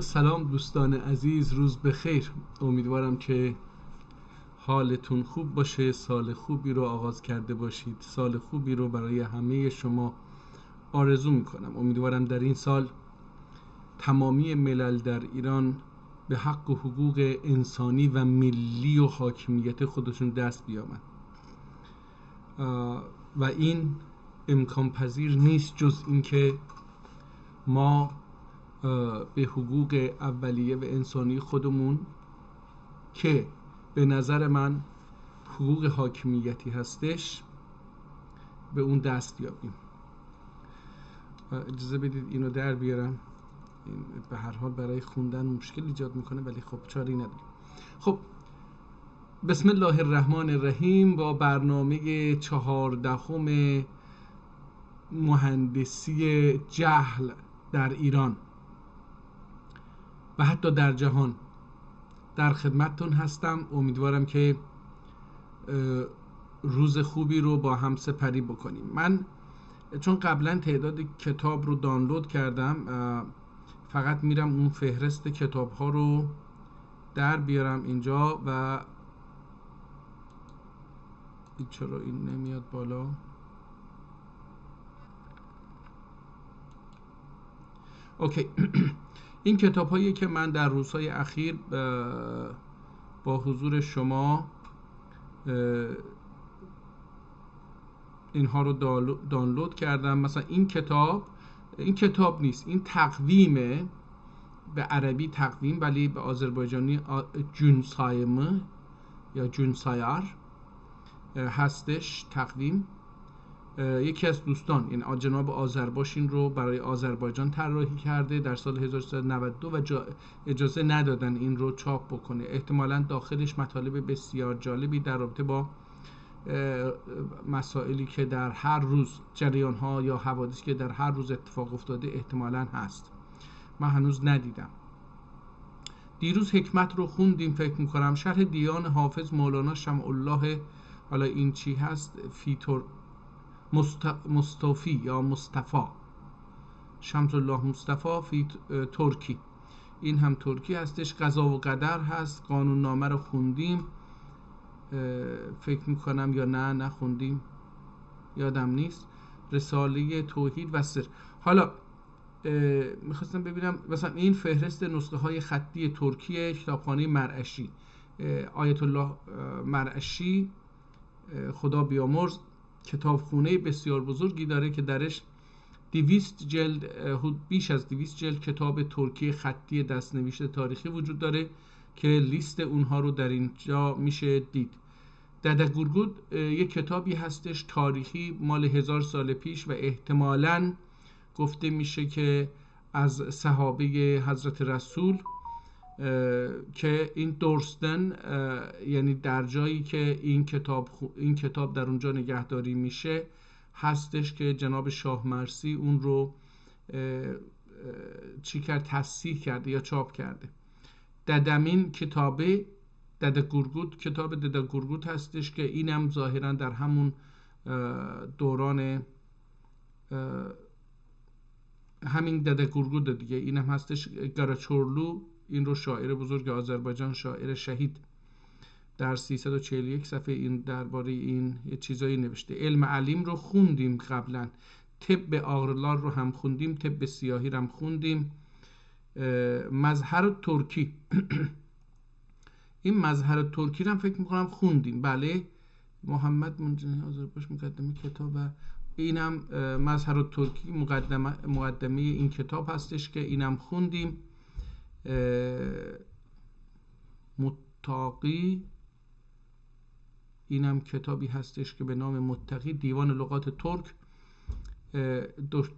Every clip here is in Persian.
سلام دوستان عزیز، روز بخیر. امیدوارم که حالتون خوب باشه، سال خوبی رو آغاز کرده باشید. سال خوبی رو برای همه شما آرزو میکنم. امیدوارم در این سال تمامی ملل در ایران به حق و حقوق انسانی و ملی و حاکمیت خودشون دست بیابن و این امکان پذیر نیست جز اینکه ما به حقوق اولیه و انسانی خودمون که به نظر من حقوق حاکمیتی هستش به اون دست یابیم. اجازه بدید اینو در بیارم. این به هر حال برای خوندن مشکل ایجاد میکنه ولی خب چاری نداریم. خب بسم الله الرحمن الرحیم. با برنامه 14 مهندسی جهل در ایران و حتی در جهان در خدمتتون هستم. امیدوارم که روز خوبی رو با هم سپری بکنیم. من چون قبلا تعداد کتاب رو دانلود کردم، فقط میرم اون فهرست کتاب ها رو در بیارم اینجا و چرا این نمیاد بالا؟ اوکی. این کتاب هایی که من در روزهای اخیر با حضور شما اینها رو دانلود کردم. مثلا این کتاب نیست، این تقویمه، به عربی تقویم ولی به آذربایجانی جونسایمه یا جونسایار هستش. تقویم یکی از دوستان این جناب آذرباشین رو برای آذربایجان طراحی کرده در سال 1392 و اجازه ندادن این رو چاپ بکنه. احتمالاً داخلش مطالب بسیار جالبی در رابطه با مسائلی که در هر روز، جریان ها یا حوادثی که در هر روز اتفاق افتاده احتمالاً هست. من هنوز ندیدم. دیروز حکمت رو خوندیم فکر میکنم، شرح دیوان حافظ مولانا شمع الله. حالا این چی هست؟ مصطفی یا مصطفی، شمس الله مصطفی فی ترکی. این هم ترکی هستش. قضا و قدر هست. قانون نامه رو خوندیم فکر میکنم، یا نه نخوندیم یادم نیست. رساله توحید و سر. حالا میخواستم ببینم مثلا این فهرست نسخه های خطی ترکی کتابخانه مرعشی. آیت الله مرعشی خدا بیامرز کتابخونه بسیار بزرگی داره که درش 200 جلد، بیش از 200 جلد کتاب ترکی خطی دستنوشته تاریخی وجود داره که لیست اونها رو در اینجا میشه دید. دده گورگود یک کتابی هستش تاریخی مال 1000 سال پیش و احتمالاً گفته میشه که از صحابه حضرت رسول، که این دورستن یعنی در جایی که این کتاب در اونجا نگهداری میشه هستش که جناب شاه مرسی اون رو چی کرد؟ تصحیح کرده یا چاپ کرده. ددمین کتابه دده گورگود، کتاب دده گورگود هستش که اینم ظاهرا در همون دوران همین دده گورگود دیگه. اینم هستش. گراچورلو، این رو شاعر بزرگ آذربایجان، شاعر شهید، در 341 صفحه این درباره این یه چیزایی نوشته. علم علیم رو خوندیم قبلا. طب آغرلار رو هم خوندیم. طب سیاهی رو هم خوندیم. مظهر ترکی این مظهر ترکی رو هم فکر میکنم خوندیم. بله، محمد منجنی آذربایجان مقدمه کتاب. و اینم مظهر ترکی مقدمه این کتاب هستش که اینم خوندیم. متقی، اینم کتابی هستش که به نام متقی. دیوان لغات ترک،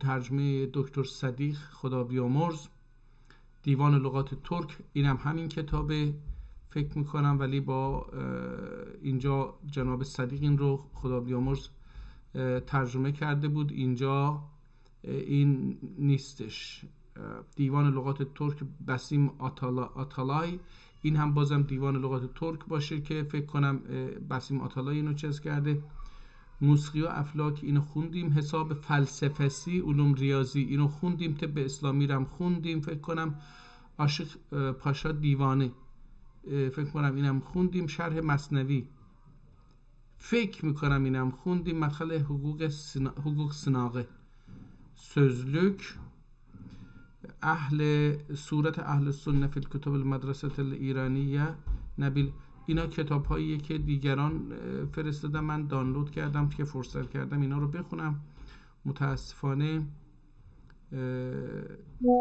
ترجمه دکتر صدیق خدا بیامرز. دیوان لغات ترک، اینم همین کتابه فکر میکنم ولی با اینجا جناب صدیق این رو خدا بیامرز ترجمه کرده بود، اینجا این نیستش. دیوان لغات ترک بسیم آتالای، این هم بازم دیوان لغات ترک باشه که فکر کنم بسیم آتالای اینو چیز کرده. موسیقی و افلاک اینو خوندیم. حساب فلسفه‌سی، علوم ریاضی اینو خوندیم. طب اسلامی رو هم خوندیم فکر کنم. عاشق پاشا دیوانه، فکر کنم اینم خوندیم. شرح مثنوی فکر میکنم اینم خوندیم. مدخل حقوق صناعه، سözlük، صورت اهل سنت فی الکتب المدرسه الایرانیه، نبیل. اینا کتاب هاییه که دیگران فرستادن، من دانلود کردم که فرصت کردم اینا رو بخونم. متاسفانه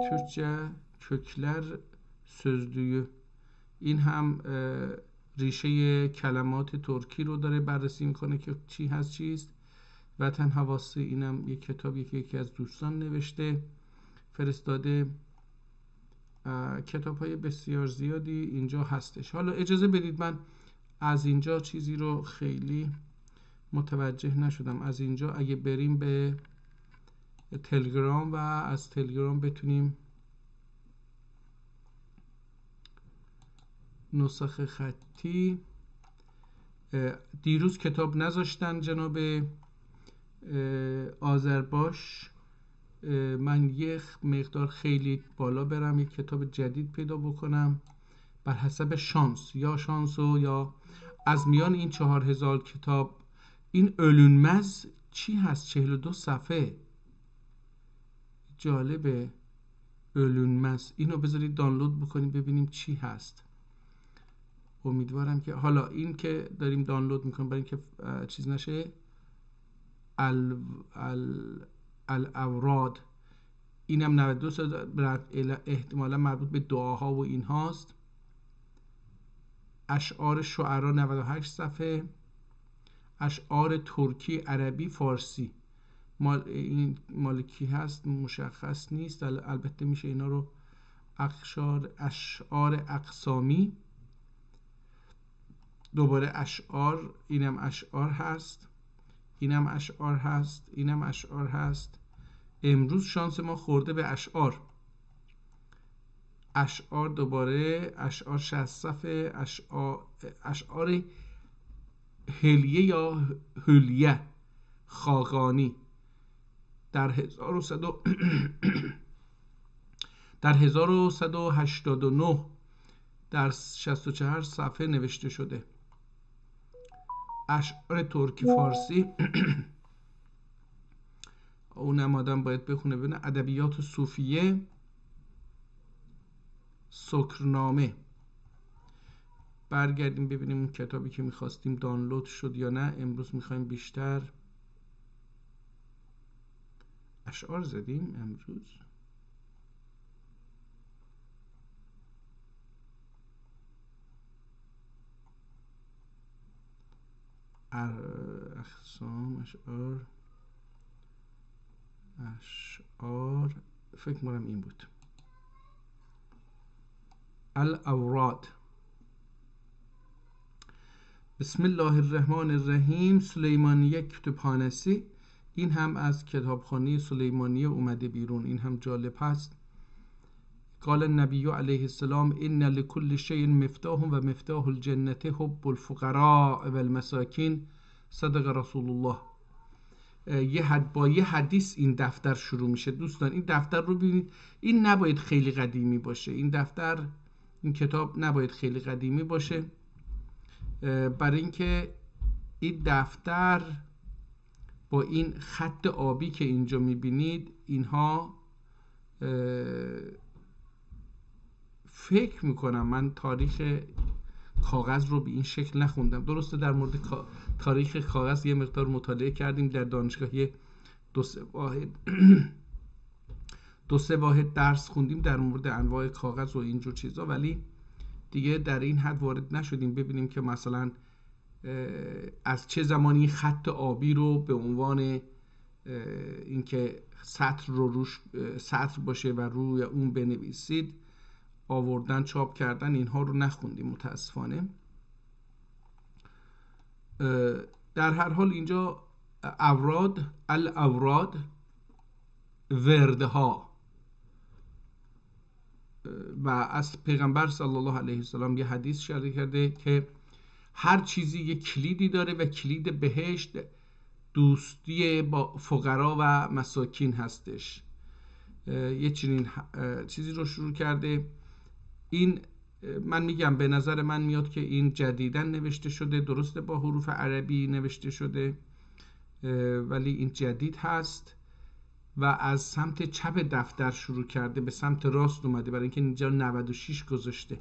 Türkçe kökler sözlüğü، این هم ریشه کلمات ترکی رو داره بررسی میکنه که چی هست چیست. وطن حواسی، اینم یک کتابی که یکی از دوستان نوشته فرستاده. کتاب های بسیار زیادی اینجا هستش. حالا اجازه بدید من از اینجا چیزی رو خیلی متوجه نشدم. از اینجا اگه بریم به تلگرام و از تلگرام بتونیم نسخه خطی، دیروز کتاب نذاشتن جناب آذرباش، من یک مقدار خیلی بالا برم یک کتاب جدید پیدا بکنم بر حسب شانس، یا شانس و یا از میان این 4000 کتاب. این ölünmez چی هست؟ 42 صفحه، جالبه. ölünmez اینو بذارید دانلود بکنیم ببینیم چی هست. امیدوارم که حالا این که داریم دانلود میکنیم برای اینکه چیز نشه، الاوراد، اینم 92 احتمالا مربوط به دعاها و این هاست. اشعار شعرا 98 صفحه، اشعار ترکی، عربی، فارسی. این مالکی هست مشخص نیست، البته میشه اینا رو اشعار اقسامی، دوباره اشعار، اینم اشعار هست، اینم اشعار هست، اینم اشعار هست. امروز شانس ما خورده به اشعار دوباره اشعار 60 صفحه، اشعار هلیه یا هلیه خاقانی در 1189 در 64 صفحه نوشته شده. اشعار ترکی فارسی اونم آدم باید بخونه ببینه. ادبیات صوفیه، سکرنامه. برگردیم ببینیم اون کتابی که میخواستیم دانلود شد یا نه. امروز میخوایم بیشتر اشعار زدیم امروز. اقسام اشعار فکر کنم این بود. الاوراد. بسم الله الرحمن الرحیم. سلیمانیه کتابخانه‌ای، این هم از کتابخانه سلیمانیه اومده بیرون، این هم جالب هست. قال النبی علیه السلام ان لكل شیء مفتاح و مفتاح الجنة حب الفقراء و المساکین، صدق رسول الله. با یه حدیث این دفتر شروع میشه. دوستان این دفتر رو ببینید، این نباید خیلی قدیمی باشه، این دفتر، این کتاب نباید خیلی قدیمی باشه، برای اینکه این دفتر با این خط آبی که اینجا میبینید، اینها فکر میکنم، من تاریخ کاغذ رو به این شکل نخوندم. درسته در مورد تاریخ کاغذ یه مقدار مطالعه کردیم در دانشگاهی، دو سه واحد درس خوندیم در مورد انواع کاغذ و اینجور چیزا، ولی دیگه در این حد وارد نشدیم ببینیم که مثلا از چه زمانی خط آبی رو به عنوان اینکه سطر رو روش سطر باشه و روی اون بنویسید آوردن چاپ کردن، اینها رو نخوندیم متاسفانه. در هر حال اینجا الاوراد وردها، و از پیغمبر صلی الله علیه وسلم یه حدیث شریک کرده که هر چیزی یه کلیدی داره و کلید بهشت دوستی با فقرا و مساکین هستش. یه چنین چیزی رو شروع کرده این من میگم به نظر من میاد که این جدیداً نوشته شده، درسته با حروف عربی نوشته شده ولی این جدید هست و از سمت چپ دفتر شروع کرده به سمت راست اومده، برای اینکه اینجا 96 گذاشته.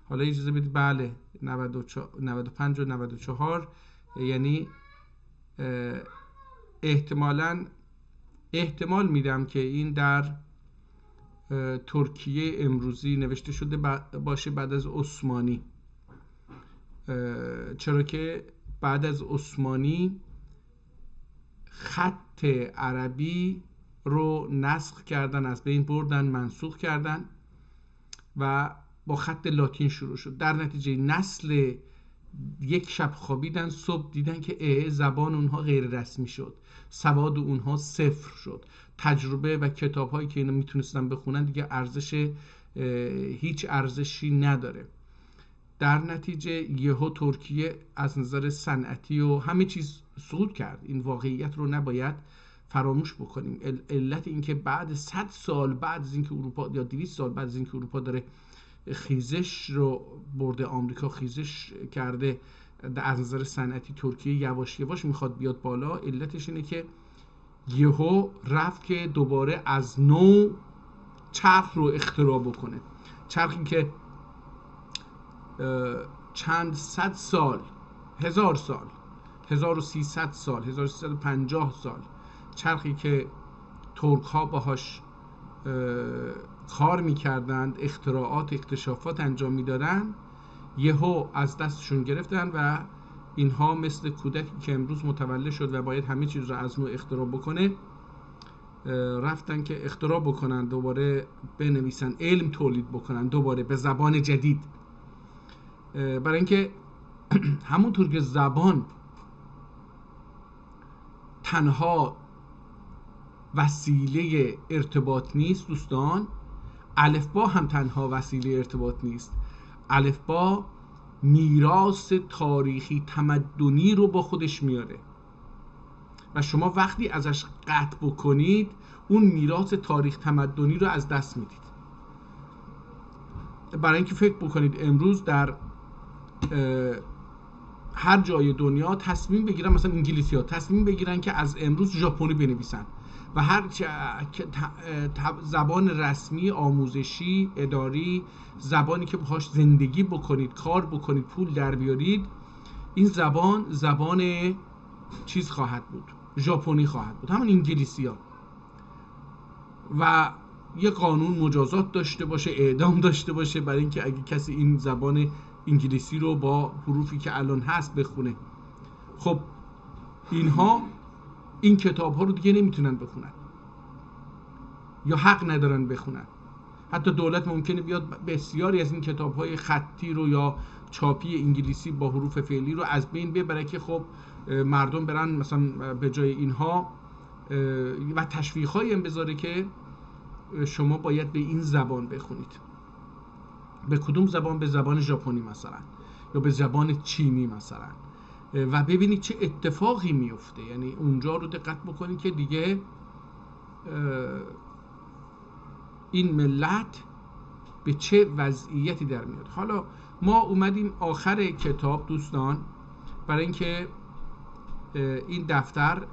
حالا اجازه بدید، بله 95 و 94 یعنی احتمال میدم که این در ترکیه امروزی نوشته شده باشه بعد از عثمانی، چرا که بعد از عثمانی خط عربی رو نسخ کردن، از بین بردن، منسوخ کردن و با خط لاتین شروع شد. در نتیجه نسل یک شب خوابیدن، صبح دیدن که زبان اونها غیر رسمی شد، سواد اونها صفر شد، تجربه و کتاب هایی که اینا میتونستن بخونن دیگه هیچ ارزشی نداره. در نتیجه یهو ترکیه از نظر صنعتی و همه چیز سقوط کرد. این واقعیت رو نباید فراموش بکنیم. علت این که بعد 100 سال بعد از اینکه اروپا یا 200 سال بعد از اینکه اروپا داره خیزش رو برده، آمریکا خیزش کرده، از نظر صنعتی ترکیه یواش یواش میخواد بیاد بالا. علتش اینه که یهو رفت که دوباره از نو چرخ رو اختراع بکنه. چرخی که چند صد سال، 1000 سال، 1300 سال، 1350 سال، چرخی که ترک ها باهاش کار میکردند، اختراعات، اکتشافات انجام میدادن، یهو از دستشون گرفتن و اینها مثل کودکی که امروز متولد شد و باید همه چیز رو از نو اختراع بکنه، رفتن که اختراع بکنن، دوباره بنویسن، علم تولید بکنن، دوباره به زبان جدید. برای اینکه همونطور که زبان تنها وسیله ارتباط نیست دوستان، الفبا هم تنها وسیله ارتباط نیست. الفبا میراث تاریخی تمدنی رو با خودش میاره و شما وقتی ازش قطع بکنید اون میراث تاریخ تمدنی رو از دست میدید. برای اینکه فکر بکنید امروز در هر جای دنیا تصمیم بگیرن، مثلا انگلیسی ها تصمیم بگیرن که از امروز ژاپنی بنویسن و هر زبان رسمی، آموزشی، اداری، زبانی که باهاش زندگی بکنید، کار بکنید، پول در بیارید، این زبان چیز خواهد بود، ژاپنی خواهد بود، همون انگلیسی ها. و یه قانون مجازات داشته باشه، اعدام داشته باشه برای اینکه اگه کسی این زبان انگلیسی رو با حروفی که الان هست بخونه. خب اینها این کتاب ها رو دیگه نمیتونن بخونن یا حق ندارن بخونن. حتی دولت ممکنه بیاد بسیاری از این کتاب های خطی رو یا چاپی انگلیسی با حروف فعلی رو از بین ببره که خب مردم برن مثلا به جای اینها و تشویق هایی هم بذاره که شما باید به این زبان بخونید. به کدوم زبان؟ به زبان ژاپنی مثلا یا به زبان چینی مثلا، و ببینید چه اتفاقی میفته. یعنی اونجا رو دقت بکنید که دیگه این ملت به چه وضعیتی در میاد. حالا ما اومدیم آخر کتاب دوستان برای اینکه این دفتر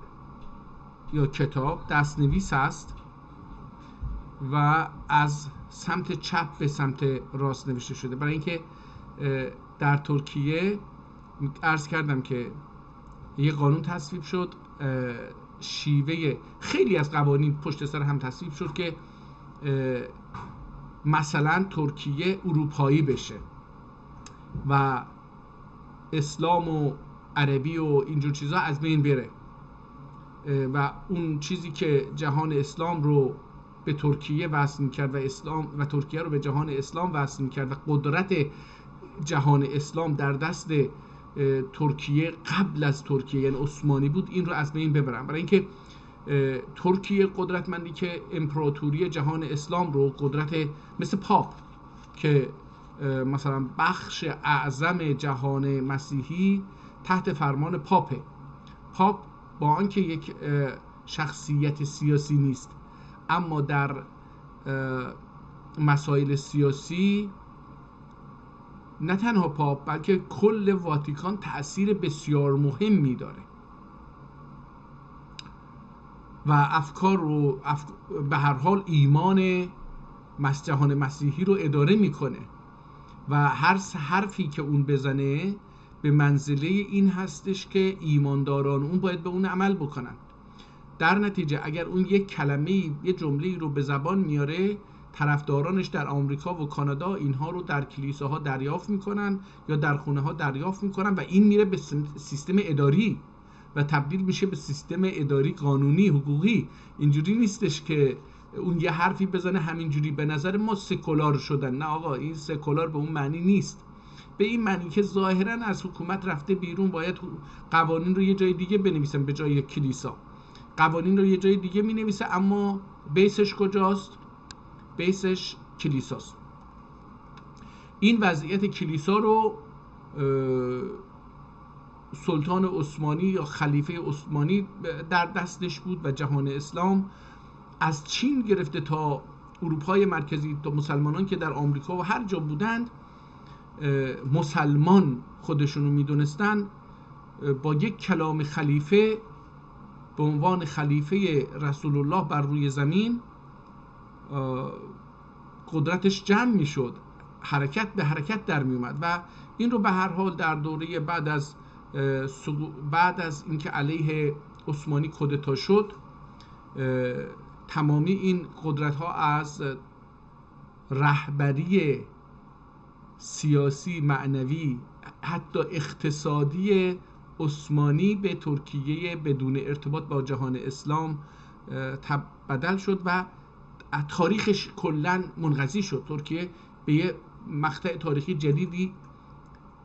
یا کتاب دستنویس هست و از سمت چپ به سمت راست نوشته شده، برای اینکه در ترکیه عرض کردم که یه قانون تصویب شد، شیوه خیلی از قوانین پشت سر هم تصویب شد که مثلا ترکیه اروپایی بشه و اسلام و عربی و اینجور چیزا از بین بره و اون چیزی که جهان اسلام رو به ترکیه وصل می‌کرد و ترکیه رو به جهان اسلام وصل می‌کرد و قدرت جهان اسلام در دست ترکیه قبل از ترکیه یعنی عثمانی بود، این رو از بین ببرن. برای اینکه ترکیه قدرتمندی که امپراتوری جهان اسلام رو، قدرت مثل پاپ که مثلا بخش اعظم جهان مسیحی تحت فرمان پاپ با آنکه یک شخصیت سیاسی نیست اما در مسائل سیاسی نه تنها پاپ بلکه کل واتیکان تأثیر بسیار مهمی داره و افکار رو به هر حال ایمان جهان مسیحی رو اداره میکنه و هر حرفی که اون بزنه به منزله این هستش که ایمانداران اون باید به اون عمل بکنن. در نتیجه اگر اون یک کلمه یه جمله رو به زبان میاره، طرفدارانش در آمریکا و کانادا اینها رو در کلیساها دریافت میکنن یا در خونه ها دریافت میکنن و این میره به سیستم اداری و تبدیل میشه به سیستم اداری قانونی حقوقی. اینجوری نیستش که اون یه حرفی بزنه همینجوری به نظر ما سکولار شدن. نه آقا، این سکولار به اون معنی نیست، به این معنی که ظاهرا از حکومت رفته بیرون، باید قوانین رو یه جای دیگه بنویسن به جای کلیسا. قوانین رو یه جای دیگه می نویسه اما بیسش کجاست؟ بیسش کلیساست. این وضعیت کلیسا رو سلطان عثمانی یا خلیفه عثمانی در دستش بود و جهان اسلام از چین گرفته تا اروپای مرکزی تا مسلمانان که در آمریکا و هر جا بودند مسلمان خودشونو میدونستن، با یک کلام خلیفه به عنوان خلیفه رسول الله بر روی زمین قدرتش جمع میشد، حرکت به حرکت در می اومد و این رو به هر حال در دوره بعد از اینکه علیه عثمانی کودتا شد، تمامی این قدرت ها از رهبری سیاسی، معنوی، حتی اقتصادی عثمانی به ترکیه بدون ارتباط با جهان اسلام بدل شد و تاریخش کلاً منقضی شد. ترکیه به یه مقطع تاریخی جدیدی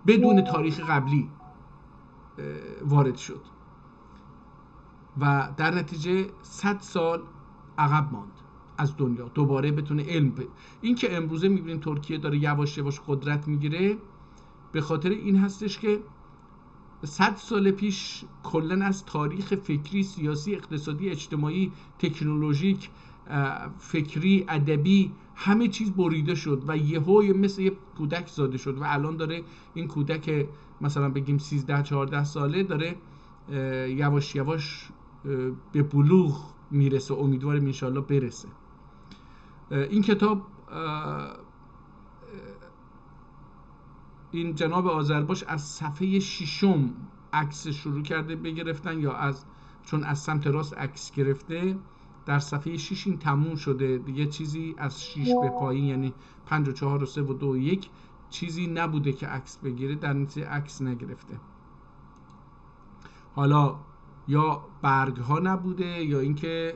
بدون تاریخ قبلی وارد شد و در نتیجه 100 سال عقب ماند از دنیا دوباره بتونه علم این که امروزه میبینیم ترکیه داره یواش یواش قدرت میگیره، به خاطر این هستش که 100 سال پیش کلن از تاریخ فکری، سیاسی، اقتصادی، اجتماعی، تکنولوژیک، فکری، ادبی، همه چیز بریده شد و یهو مثل یه کودک زاده شد و الان داره این کودک مثلا بگیم 13-14 ساله داره یواش یواش به بلوغ میرسه، امیدواریم انشالله برسه. این کتاب این جناب آذرباش از صفحه 6 عکس شروع کرده بگرفتن یا چون از سمت راست عکس گرفته، در صفحه 6 این تموم شده دیگه. چیزی از 6 به پایین یعنی 5 و 4 و 3 و 2 و 1 چیزی نبوده که عکس بگیره، در نتیجه عکس نگرفته. حالا یا برگ ها نبوده یا اینکه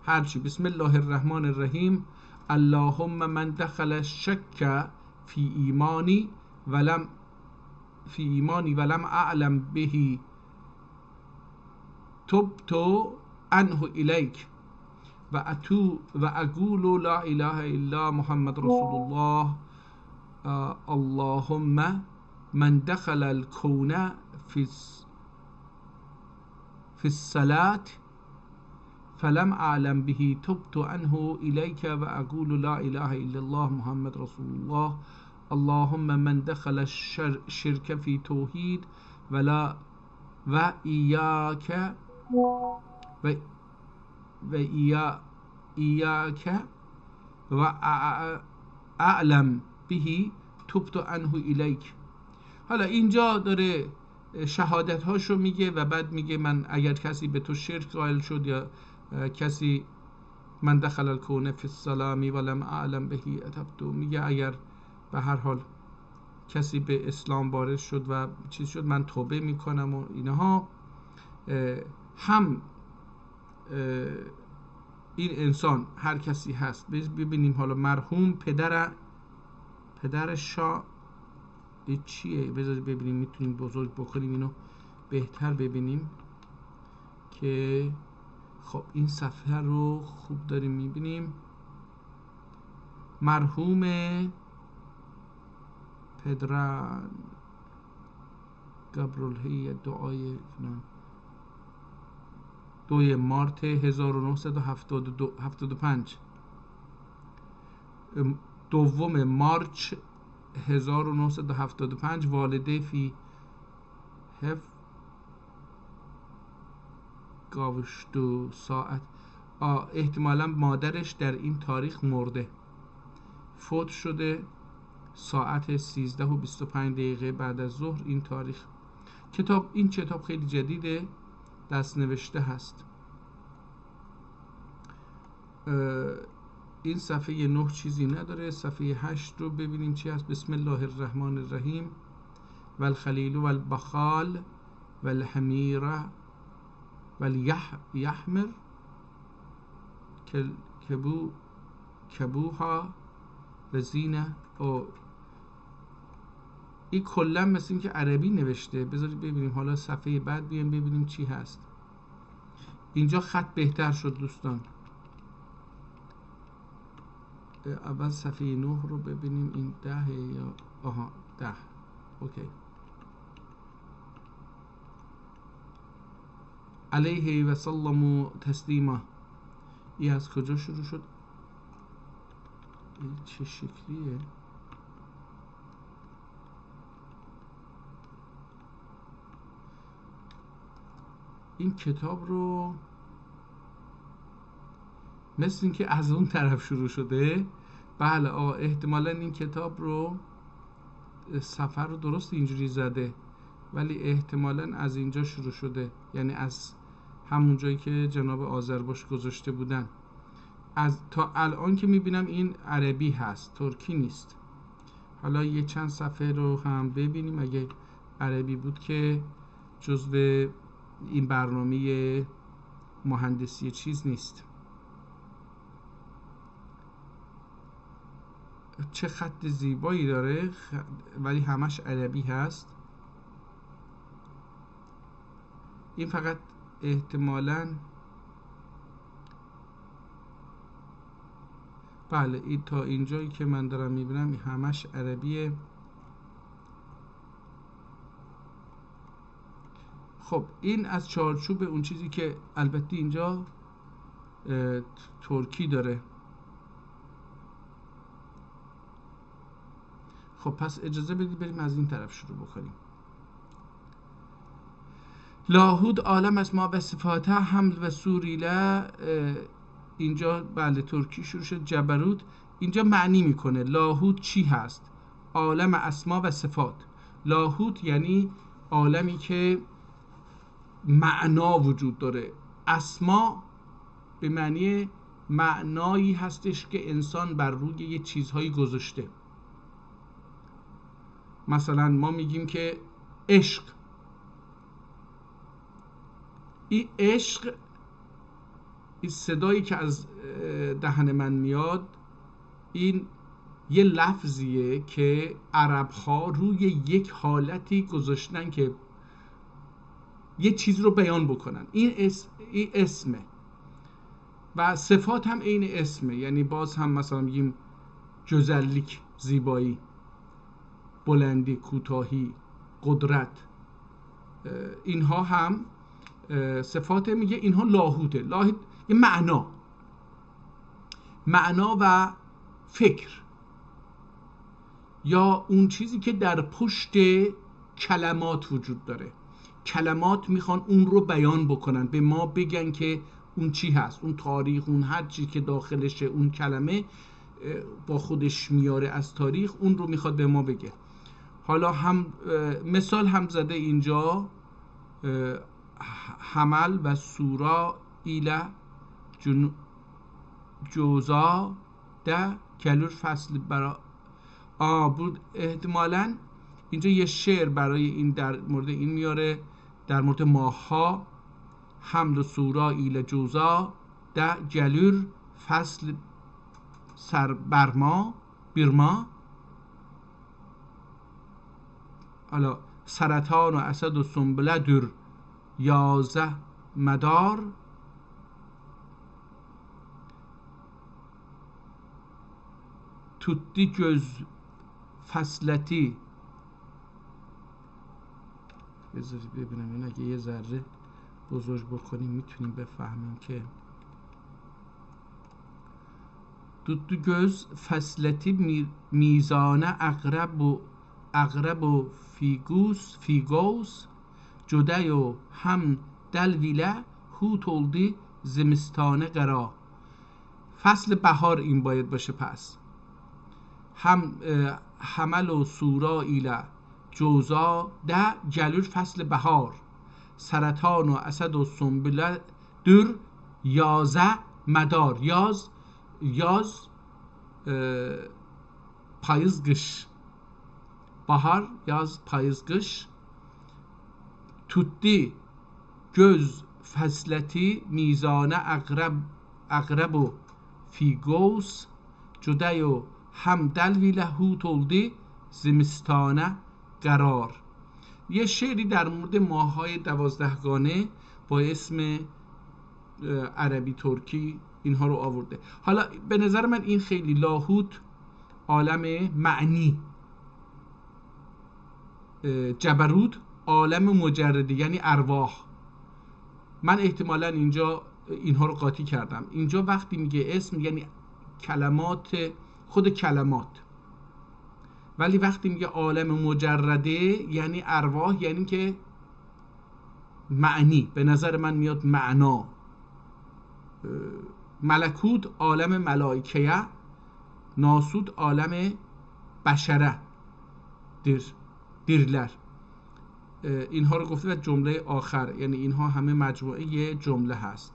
هرچی. بسم الله الرحمن الرحیم. اللهم من دخل الشک فی ایمانی ولم اعلم به تبت عنه الیک و اقول لا اله الا محمد رسول الله. اللهم من دخل الكون في الصلاة فلم اعلم به تبت عنه الیک و اقول لا اله الا الله محمد رسول الله. اللهم من دخل الشرك في توحید و ایاک و اعلم به تبت عنه الیک. حالا اینجا داره شهادت هاشو میگه و بعد میگه من اگر کسی به تو شرک قائل شد یا کسی من دخل الکون فی السلامی ولم اعلم به تبت، میگه اگر به هر حال کسی به اسلام وارد شد و چیز شد من توبه میکنم و اینها. هم این انسان هر کسی هست، ببینیم حالا مرحوم پدر شاه چیه، بذارید ببینیم میتونیم بزرگ بکنیم اینو بهتر ببینیم که خب این صفحه رو خوب داریم میبینیم. مرحوم پدران گبرالهی دعای 2 مارت 1975 2 مارچ 1975 والده فی هف گاوشتو ساعت احتمالا مادرش در این تاریخ مرده، فوت شده ساعت 13:25 بعد از ظهر این تاریخ. این کتاب خیلی جدیده، دست نوشته هست. این صفحه 9 چیزی نداره. صفحه 8 رو ببینیم چی هست. بسم الله الرحمن الرحیم. والخلیل والبخال والحمیره والیحمر کبوها و زینه. این کلا مثل این که عربی نوشته. بذارید ببینیم، حالا صفحه بعد بیایم ببینیم چی هست. اینجا خط بهتر شد دوستان. اول صفحه 9 رو ببینیم، این 10 یا 10. اوکی. علیه و سلم تسلیما. این از کجا شروع شد؟ این چه شکلیه؟ این کتاب رو مثل این که از اون طرف شروع شده. بله احتمالا این کتاب رو سفر رو درست اینجوری زده، ولی احتمالا از اینجا شروع شده، یعنی از همون جایی که جناب آذرباش گذاشته بودن. تا الان که میبینم این عربی هست، ترکی نیست. حالا یه چند صفحه رو هم ببینیم، اگه عربی بود که جزو این برنامه مهندسی چیز نیست. چه خط زیبایی داره، ولی همش عربی هست. این فقط احتمالاً بله، این تا اینجایی که من دارم میبینم همش عربیه. خب این از چارچوب اون چیزی که البته اینجا ترکی داره. خب پس اجازه بدید بریم از این طرف شروع بکنیم. لاهود عالم اسما و صفاته حمد و سوریله. اینجا بله ترکی شروع شد. جبروت اینجا معنی میکنه لاهود چی هست. عالم اسما و صفات. لاهود یعنی عالمی که معنا وجود داره. اسما به معنی معنایی هستش که انسان بر روی یه چیزهایی گذاشته. مثلا ما میگیم که عشق. این عشق، این صدایی که از دهن من میاد، این یه لفظیه که عرب‌ها روی یک حالتی گذاشتن که یه چیز رو بیان بکنن. این اسمه. و صفات هم عین اسمه، یعنی باز هم مثلا میگیم جزلیک، زیبایی، بلندی، کوتاهی، قدرت. اینها هم صفات. میگه اینها لاهوته. لاهوت یه معنا و فکر، یا اون چیزی که در پشت کلمات وجود داره. کلمات میخوان اون رو بیان بکنن، به ما بگن که اون چی هست، اون تاریخ، اون هر چی که داخلشه اون کلمه با خودش میاره از تاریخ، اون رو میخواد به ما بگه. حالا هم مثال هم زده اینجا، حمل و سورا ایله جوزا ده کلور فصل برا بود. احتمالاً اینجا یه شعر برای این در مورد این میاره، در مورد ماها. حمل و سورا ایله جوزا ده گلور فصل سر برما بیرما. حالا سرطان و اسد و سنبله در 11 مدار. توتی göz فصلتی. بذارید ببینم این اگه یه ذره بزرگ بکنیم میتونیم بفهمیم که Tuttu göz fasleti mizane اغرب و فیگوس جده و هم دلویله هوت oldu زمستانه قرا. فصل بهار این باید باشه. پس هم حمل و سورا ایله جوزا ده گلور فصل بهار. سرطان و اسد و سنبله در یازه مدار. yaz payız kış. Bahar, yaz, payız, kış. Tuttu göz fasleti mizane اغرب و فیگوس جده و هم دلویله هوت oldu زمستانه قرار. یه شعری در مورد ماه‌های 12گانه با اسم عربی ترکی اینها رو آورده. حالا به نظر من این خیلی لاهوت عالم معنی، جبروت عالم مجرده یعنی ارواح. من احتمالا اینجا اینها رو قاطی کردم. اینجا وقتی میگه اسم یعنی کلمات، خود کلمات، ولی وقتی میگه عالم مجرده یعنی ارواح، یعنی که معنی. به نظر من میاد معنا. ملکوت عالم ملائکه، ناسوت عالم بشره dirler. اینها رو گفته و جمله آخر یعنی اینها همه مجموعه جمله هست.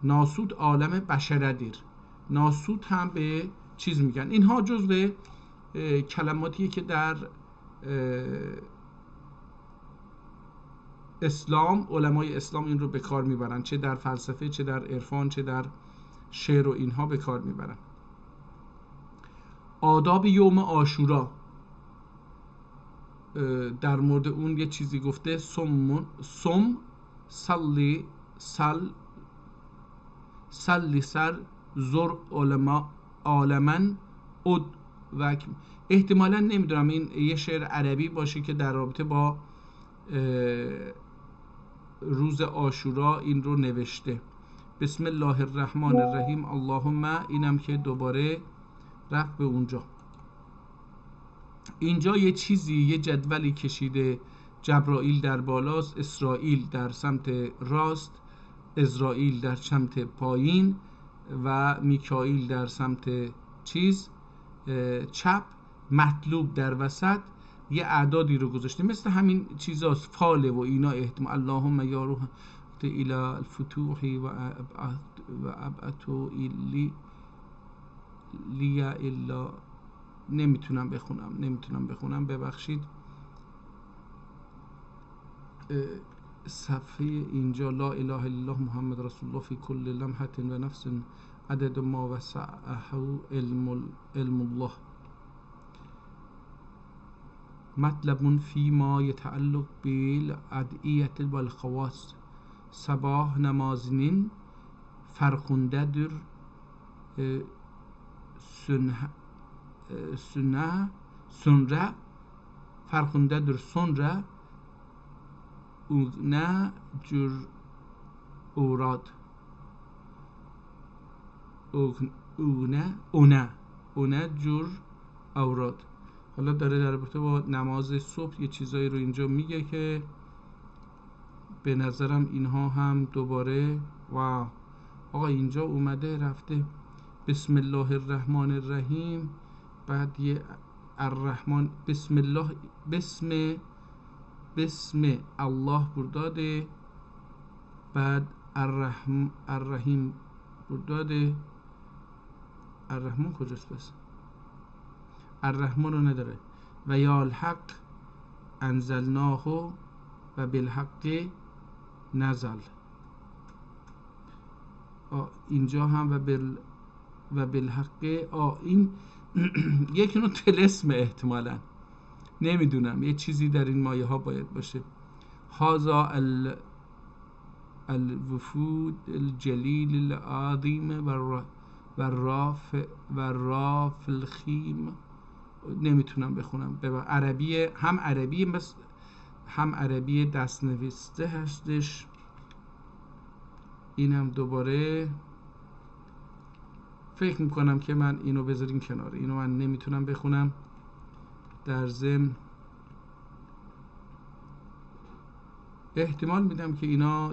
ناسوت عالم بشره دیر. ناسوت هم به چیز میگن. اینها جزو کلماتیه که در اسلام، علمای اسلام این رو به کار میبرن، چه در فلسفه، چه در عرفان، چه در شعر و اینها به کار میبرن. آداب یوم عاشورا، در مورد اون یه چیزی گفته. سم سلی سر زور علما عالمن اد و احتمالا نمیدونم این یه شعر عربی باشه که در رابطه با روز عاشورا این رو نوشته. بسم الله الرحمن الرحیم. اللهم، اینم که دوباره رفت به اونجا. اینجا یه چیزی، یه جدولی کشیده. جبرائیل در بالاست، اسرائیل در سمت راست، ازرائیل در سمت پایین و میکائیل در سمت چپ، مطلوب در وسط. یه اعدادی رو گذاشته مثل همین چیزاست، فاله و اینا. احتمال اللهم یا روح الى الفتوح و ابعثوا لی الا. نمیتونم بخونم ببخشید. صفحه اینجا لا اله الا الله محمد رسول الله فی کل لمحه و نفس عدد ما وسعه علم الله. مطلب فی ما یتعلق بالادعیه والخواص. sabah namazının farkındadır. Sonra farkındadır. Sonra ona cür uğrad. ona جور اوراد. حالا داره در رابطه با نماز صبح یه چیزایی رو اینجا میگه که به نظرم اینها هم دوباره و آقا اینجا اومده رفته بسم الله الرحمن الرحیم، بعد یه الرحمن، بسم الله، بسم الله برداده، بعد الرحیم برداده. الرحمن کجاست؟ بس الرحمن رو نداره. و یا الحق انزلناه و بالحق نزل. اینجا هم و بالحق. این یک نوع طلسم احتمالا، نمیدونم، یه چیزی در این مایه ها باید باشه. هذا الوفود الجلیل العظیم و راف الخیم. نمیتونم بخونم. عربی، هم عربی دست نوشته هستش. اینم دوباره فکر میکنم که من اینو بذاریم کنار، اینو من نمیتونم بخونم. در ضمن احتمال میدم که اینا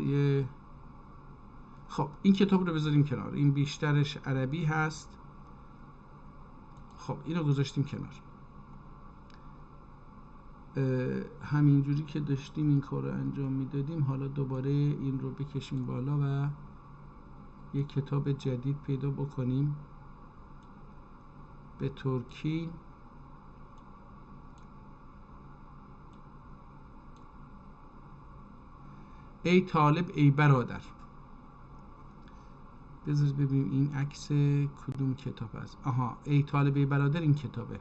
خب این کتاب رو بذاریم کنار، این بیشترش عربی هست. خب اینو گذاشتیم کنار. همینجوری که داشتیم این کار رو انجام میدادیم، حالا دوباره این رو بکشیم بالا و یک کتاب جدید پیدا بکنیم به ترکی. ای طالب ای برادر. بذارید ببینیم این عکس کدوم کتاب است. آها، ای طالب ای برادر این کتابه.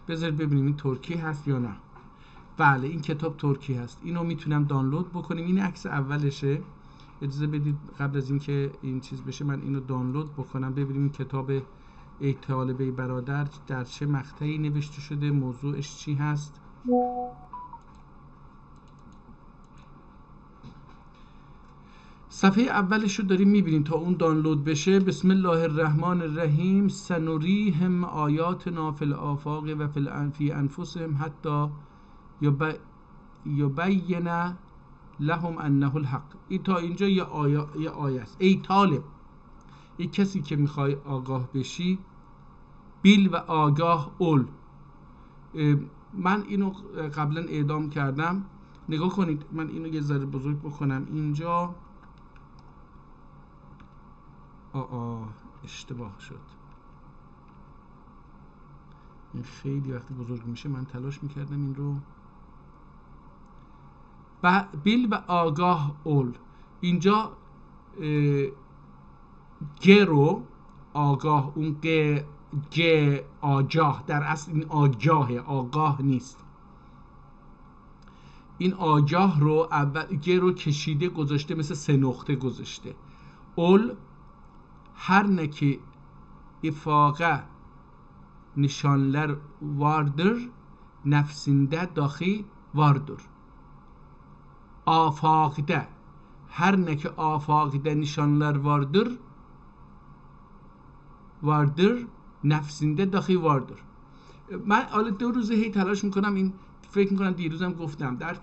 بذارید ببینیم این ترکی هست یا نه. بله این کتاب ترکی هست. اینو میتونم دانلود بکنیم. این عکس اولشه. اجازه بدید قبل از اینکه این چیز بشه من اینو دانلود بکنم ببینیم این کتاب ای طالب ای برادر در چه مقطعی نوشته شده، موضوعش چی هست. صفحه اولش رو داریم میبینیم تا اون دانلود بشه. بسم الله الرحمن الرحیم. سنریهم آیاتنا فی الآفاق و فی انفسهم حتی یبین لهم انه الحق. این تا اینجا یه آیه است. ای طالب، ای کسی که میخوای آگاه بشی، بیل و آگاه اول. من اینو قبلا اعدام کردم، نگاه کنید. من اینو یه ذره بزرگ بکنم اینجا. اشتباه شد. این خیلی وقتی بزرگ میشه من تلاش میکردم این رو. بیل و آگاه اول. اینجا رو آگاه، اون گ آجاه، در اصل این آجاهه، آگاه نیست. این آجاه رو اول رو کشیده گذاشته، مثل 3 نقطه گذاشته. اول her ne ki ifade nişanlar vardır, nefsinde dahi vardır. Afakide, her ne ki afakide nişanlar vardır, nefsinde dahi vardır. من حالا 2 روزه هی تلاش میکنم. این فکر میکنم دیروزم گفتم در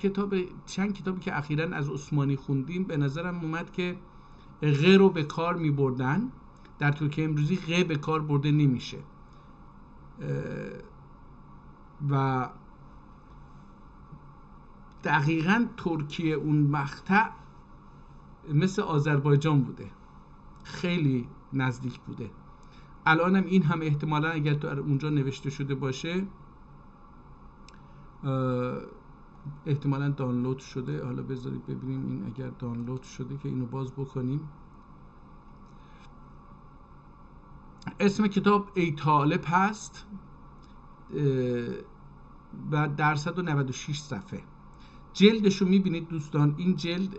چند کتابی که اخیراً از عثمانی خوندیم به نظرم اومد که غ رو به کار میبردن. در ترکیه امروزی غ به کار برده نمیشه و دقیقاً ترکیه اون مقطع مثل آذربایجان بوده، خیلی نزدیک بوده. الانم این هم احتمالاً اگر تو اونجا نوشته شده باشه احتمالاً دانلود شده. حالا بذارید ببینیم این اگر دانلود شده که اینو باز بکنیم. اسم کتاب ای طالب هست و در 196 صفحه. جلدش رو میبینید دوستان. این جلد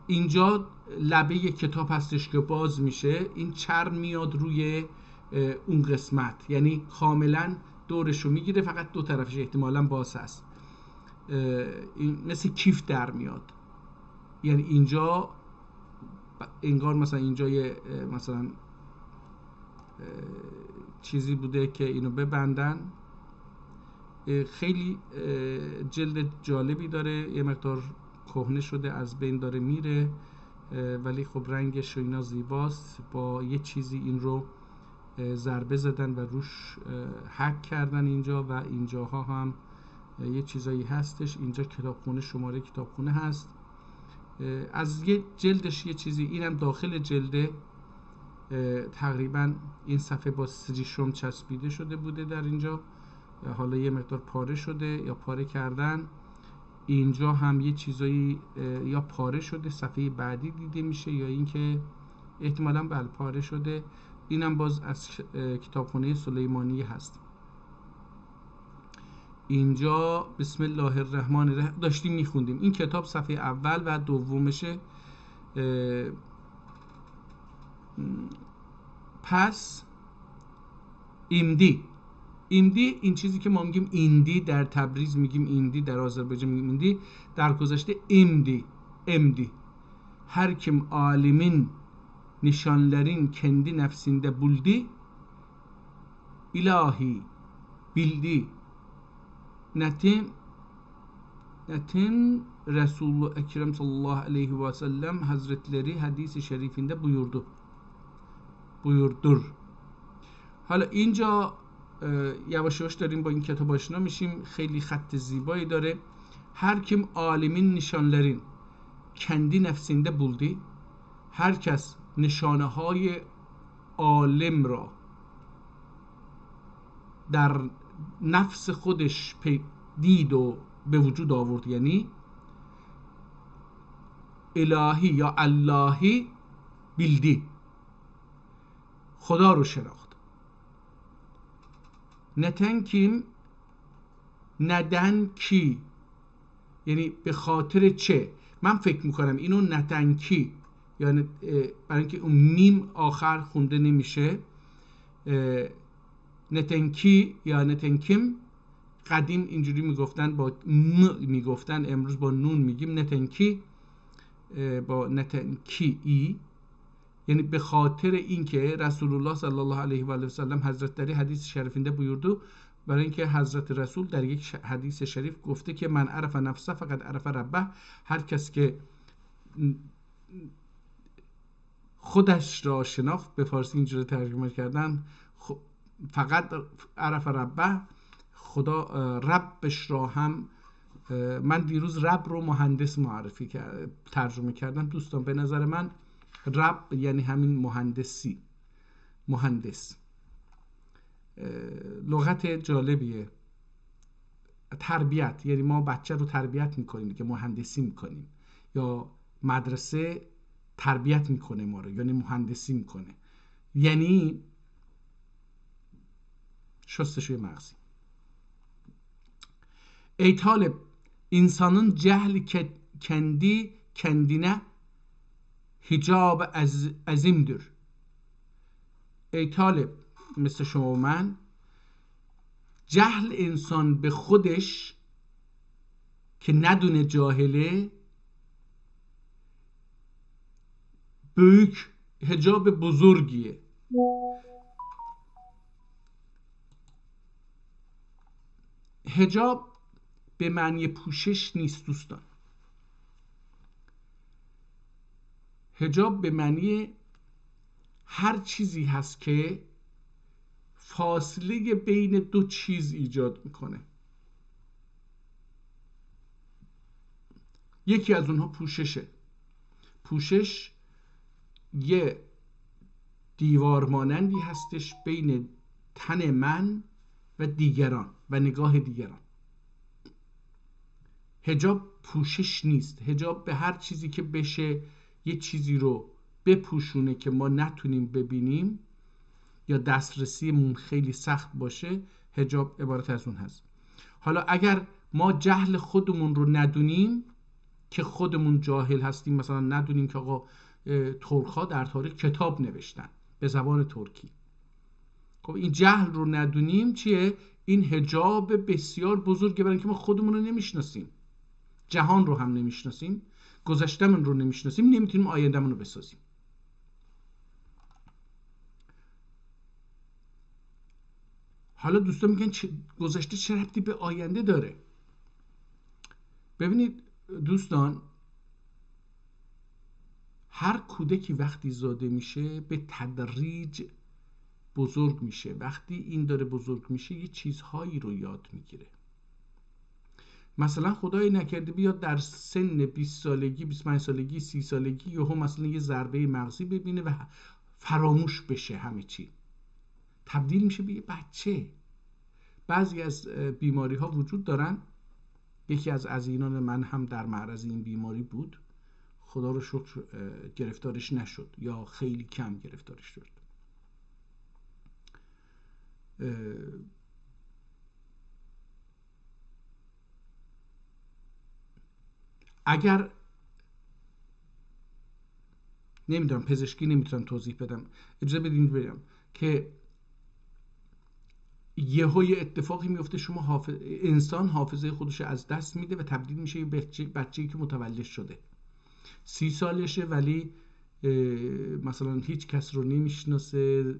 اینجا لبه کتاب هستش که باز میشه، این چرم میاد روی اون قسمت، یعنی کاملا دورش رو میگیره، فقط 2 طرفش احتمالا باز هست. این مثل کیف در میاد، یعنی اینجا انگار مثلا اینجا مثلا چیزی بوده که اینو ببندن. خیلی جلد جالبی داره، یه مقدار کهنه شده، از بین داره میره، ولی خب رنگش و اینا زیباست. با یه چیزی این رو ضربه زدن و روش حک کردن اینجا و اینجاها هم یه چیزایی هستش. اینجا کتابخونه، شماره کتابخونه هست. از یه جلدش یه چیزی، اینم داخل جلده. تقریبا این صفحه با سریشم چسبیده شده بوده در اینجا، حالا یه مقدار پاره شده یا پاره کردن. اینجا هم یه چیزایی یا پاره شده، صفحه بعدی دیده میشه، یا اینکه احتمالاً پاره شده. اینم باز از کتابخونه سلیمانی هست. اینجا بسم الله الرحمن الرحیم داشتیم میخوندیم. این کتاب صفحه اول و دومشه. پس ایمدی این چیزی که ما میگیم ایندی، در تبریز میگیم ایندی، در آذربایجان میگیم ایندی، در گذشته امدی. her kim alimin nişanların kendi nefsinde buldu, ilahi bildi. Netin Resulullah Ekrem sallallahu aleyhi ve sellem Hazretleri hadis-i şerifinde buyurdur. حالا اینجا یواش یواش داریم با این کتاب آشنا میشیم. خیلی خط زیبایی داره. هر kim alimin nişanların kendi nefsinde buldu. هر کس نشانه های عالم را در نفس خودش دید و به وجود آورد، یعنی الهی یا اللهی bildi، خدا رو شناخت. نتن کیم، ندن کی، یعنی به خاطر چه. من فکر میکنم اینو نتن کی، یعنی برای اینکه اون میم آخر خونده نمیشه، نتن کی یا نتن کیم، قدیم اینجوری میگفتن با م میگفتن، امروز با نون میگیم نتن کی، با نتن کی ای، یعنی به خاطر اینکه رسول الله صلی الله علیه و آله و سلم حضرتleri حدیث شریفinde buyurdu، برای اینکه حضرت رسول در یک حدیث شریف گفته که من عرف نفسه فقط عرف ربه، هر کس که خودش را شناخت، به فارسی اینجوری ترجمه کردن، فقط عرف ربه، خدا ربش را هم. من دیروز رب رو مهندس ترجمه کردم دوستان. به نظر من رب یعنی همین مهندس. لغت جالبیه. تربیت، یعنی ما بچه رو تربیت میکنیم که مهندسی میکنیم، یا مدرسه تربیت میکنه ما رو، یعنی مهندسی میکنه، یعنی شستشوی مغزی. ey talep, insanın cehli kendi kendine hicab azimdir. ای طالب، مثل شما و من، جهل انسان به خودش که ندونه جاهله، büyük حجاب بزرگیه. حجاب به معنی پوشش نیست دوستان. حجاب به معنی هر چیزی هست که فاصله بین دو چیز ایجاد میکنه. یکی از اونها پوششه. پوشش یه دیوار مانندی هستش بین تن من و دیگران و نگاه دیگران. حجاب پوشش نیست. حجاب به هر چیزی که بشه یه چیزی رو بپوشونه که ما نتونیم ببینیم یا دسترسیمون خیلی سخت باشه، حجاب عبارت از اون هست. حالا اگر ما جهل خودمون رو ندونیم که خودمون جاهل هستیم، مثلا ندونیم که آقا ترک‌ها در تاریخ کتاب نوشتن به زبان ترکی، خب این جهل رو ندونیم چیه؟ این حجاب بسیار بزرگه، برای اینکه ما خودمون رو نمیشناسیم، جهان رو هم نمیشناسیم، گذشته‌مون رو نمیشناسیم، نمیتونیم آینده‌مون رو بسازیم. حالا دوستان میگن گذشته چه ربطی به آینده داره؟ ببینید دوستان، هر کودکی وقتی زاده میشه به تدریج بزرگ میشه. وقتی این داره بزرگ میشه یه چیزهایی رو یاد میگیره. مثلا خدای نکرده بیاد در سن 20 سالگی، 25 سالگی، 30 سالگی یهو مثلا یه ضربه مغزی ببینه و فراموش بشه همه چی، تبدیل میشه به یه بچه. بعضی از بیماری ها وجود دارن. یکی از عزیزان من هم در معرض این بیماری بود، خدا رو شکر گرفتارش نشد یا خیلی کم گرفتارش شد. اگر نمیدونم، پزشکی نمیتونم توضیح بدم، اجازه بدین بگم که یهو یه اتفاقی میفته، شما انسان حافظه خودش از دست میده و تبدیل میشه یه بچه‌ای که متولد شده. 30 سالشه ولی مثلا هیچ کس رو نمیشناسه،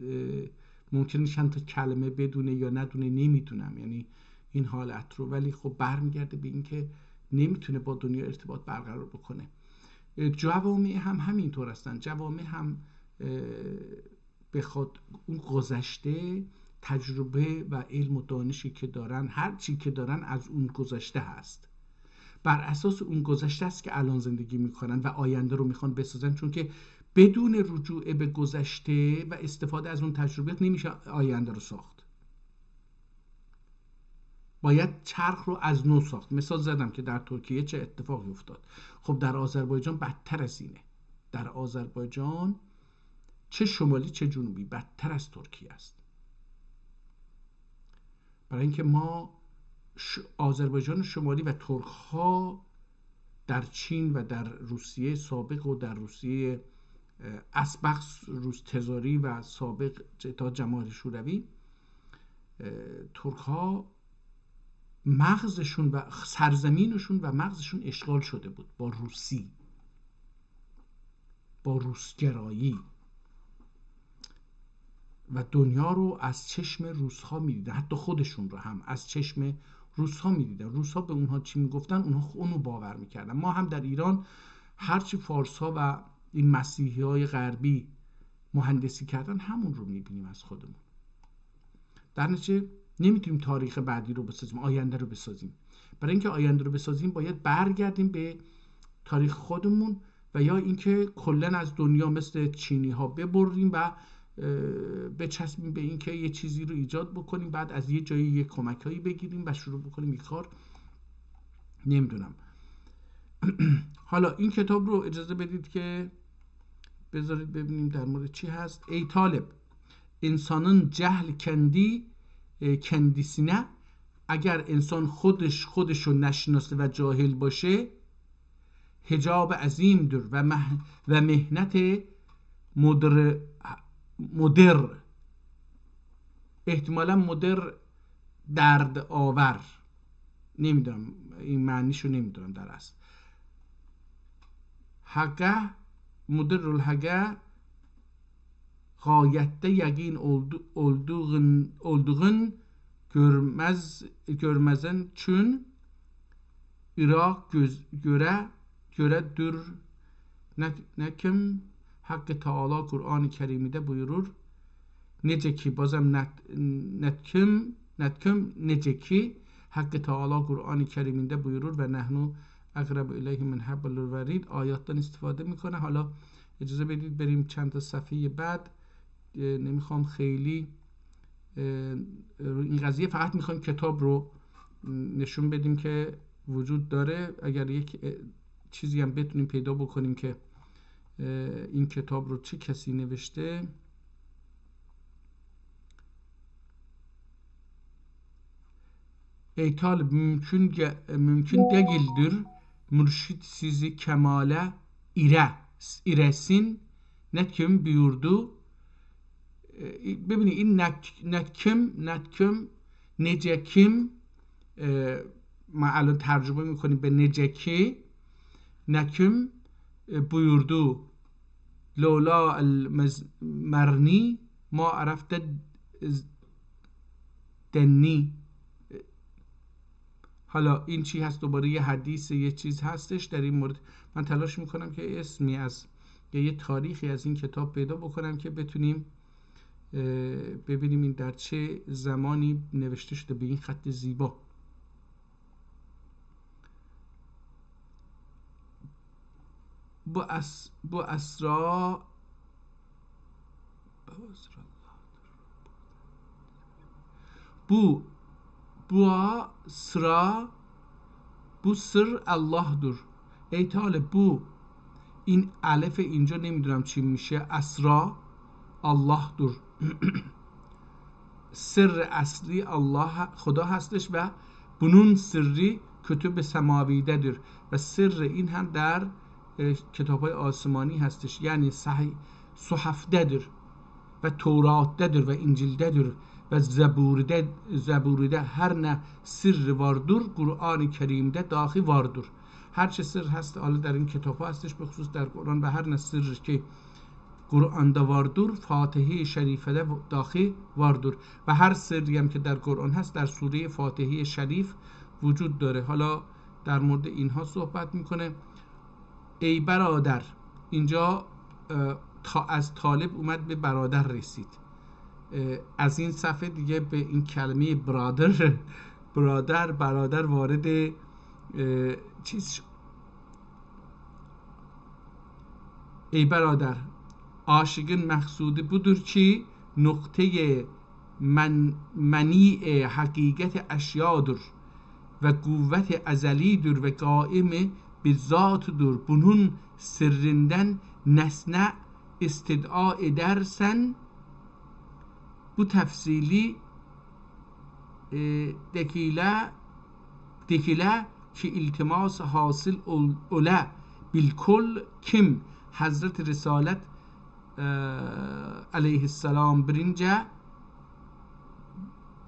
ممکنه چند تا کلمه بدونه یا ندونه، نمیدونم یعنی این حالت رو، ولی خب برمیگرده به این که نمیتونه با دنیا ارتباط برقرار بکنه. جوامع هم همینطور هستن. جوامع هم بخواد اون گذشته، تجربه و علم و دانشی که دارن، هر چی که دارن از اون گذشته هست، بر اساس اون گذشته است که الان زندگی میکنن و آینده رو میخوان بسازن، چون که بدون رجوع به گذشته و استفاده از اون تجربه نمیشه آینده رو ساخت. باید چرخ رو از نو ساخت. مثال زدم که در ترکیه چه اتفاقی افتاد. خب در آذربایجان بدتر از اینه. در آذربایجان چه شمالی چه جنوبی بدتر از ترکیه است. برای اینکه ما آذربایجان شمالی و ترک ها در چین و در روسیه سابق و در روسیه اسبق روس تزاری و سابق تا جمهوری شوروی، ترک ها مغزشون و سرزمینشون و مغزشون اشغال شده بود با روسی، با روسگرایی، و دنیا رو از چشم روس‌ها می‌دیدن، حتی خودشون رو هم از چشم روس‌ها می‌دیدن. روس‌ها به اونها چی میگفتن اونها اونو باور می‌کردن. ما هم در ایران هرچی فارس‌ها و این مسیحی‌های غربی مهندسی کردن همون رو می‌بینیم از خودمون. در نتیجه نمی‌تونیم تاریخ بعدی رو بسازیم، آینده رو بسازیم. برای اینکه آینده رو بسازیم باید برگردیم به تاریخ خودمون و یا اینکه کلاً از دنیا مثل چینی‌ها ببریم و بچسبیم به این که یه چیزی رو ایجاد بکنیم، بعد از یه جایی یه کمکایی بگیریم و شروع بکنیم این کار. نمیدونم. حالا این کتاب رو اجازه بدید که بذارید ببینیم در مورد چی هست. ای طالب، انسانın جهل kendisine، اگر انسان خودش رو نشناسه و جاهل باشه، حجاب عظیم دور و مهنت مدر، احتمالا مدر درد آور، نمیدونم این معنیشو نمیدونم در اصل. حقه مدر الحقه gayette yaqin olduğun görmezin çün Irak göredir nekim Hakkı Teala Kur'an-ı Kerim'de buyurur. Nece ki bazam netkim nece ki Hakkı Teala Kur'an-ı Kerim'de buyurur ve nehnu اقرب الیه من حبل الورید. آیاتtan استفاده میکنه. حالا اجازه بدید بریم چند تا صفحه بعد. نمیخوام خیلی این قضیه، فقط میخوایم کتاب رو نشون بدیم که وجود داره. اگر یک چیزی هم بتونیم پیدا بکنیم که این کتاب رو چه کسی نوشته. Ey talip, mümkün değildir mürşid sizi kemale iresin netkim buyurdu. ببینید این نتکم نجکم ما الان ترجمه میکنیم به نجکی. نکم buyurdu لولا المرنی ما عرفت دنی. حالا این چی هست؟ دوباره یه حدیث یه چیز هستش در این مورد. من تلاش میکنم که اسمی از یه تاریخی از این کتاب پیدا بکنم که بتونیم ببینیم این در چه زمانی نوشته شده به این خط زیبا. با اسرا bu sır Allah'dır. ای طالب، این الف اینجا نمیدونم چی میشه، اسرا الله دور. سر اصلی الله خدا هستش و bunun سری کتب سماویده و سر این هم در کتاب‌های آسمانی هستش، یعنی صحفده و توراته و انجیلده و زبورده هر نه سر vardır Kur'an-ı Kerim'de dahi vardır. هر چه سر هست حالا در این کتاب ها هستش، به خصوص در قرآن، و هر نه سر که قرآن دا واردور فاتحه شریفه ده داخل واردور، و هر سری هم که در قرآن هست در سوره فاتحه شریف وجود داره. حالا در مورد اینها صحبت میکنه. ای برادر، اینجا تا از طالب اومد به برادر رسید. از این صفحه دیگه به این کلمه برادر وارد چیز شد. ای برادر، aşığın maqsudu budur ki nokteye meni'e hakikat eşyadır ve kuvvet ezelidir ve kaimi bizzatıdır. Bunun sırrından nesne istid'a edersen bu tefsili dekile ki iltimas hasıl ola bilkul kim Hazret Risalet aleyhisselam birince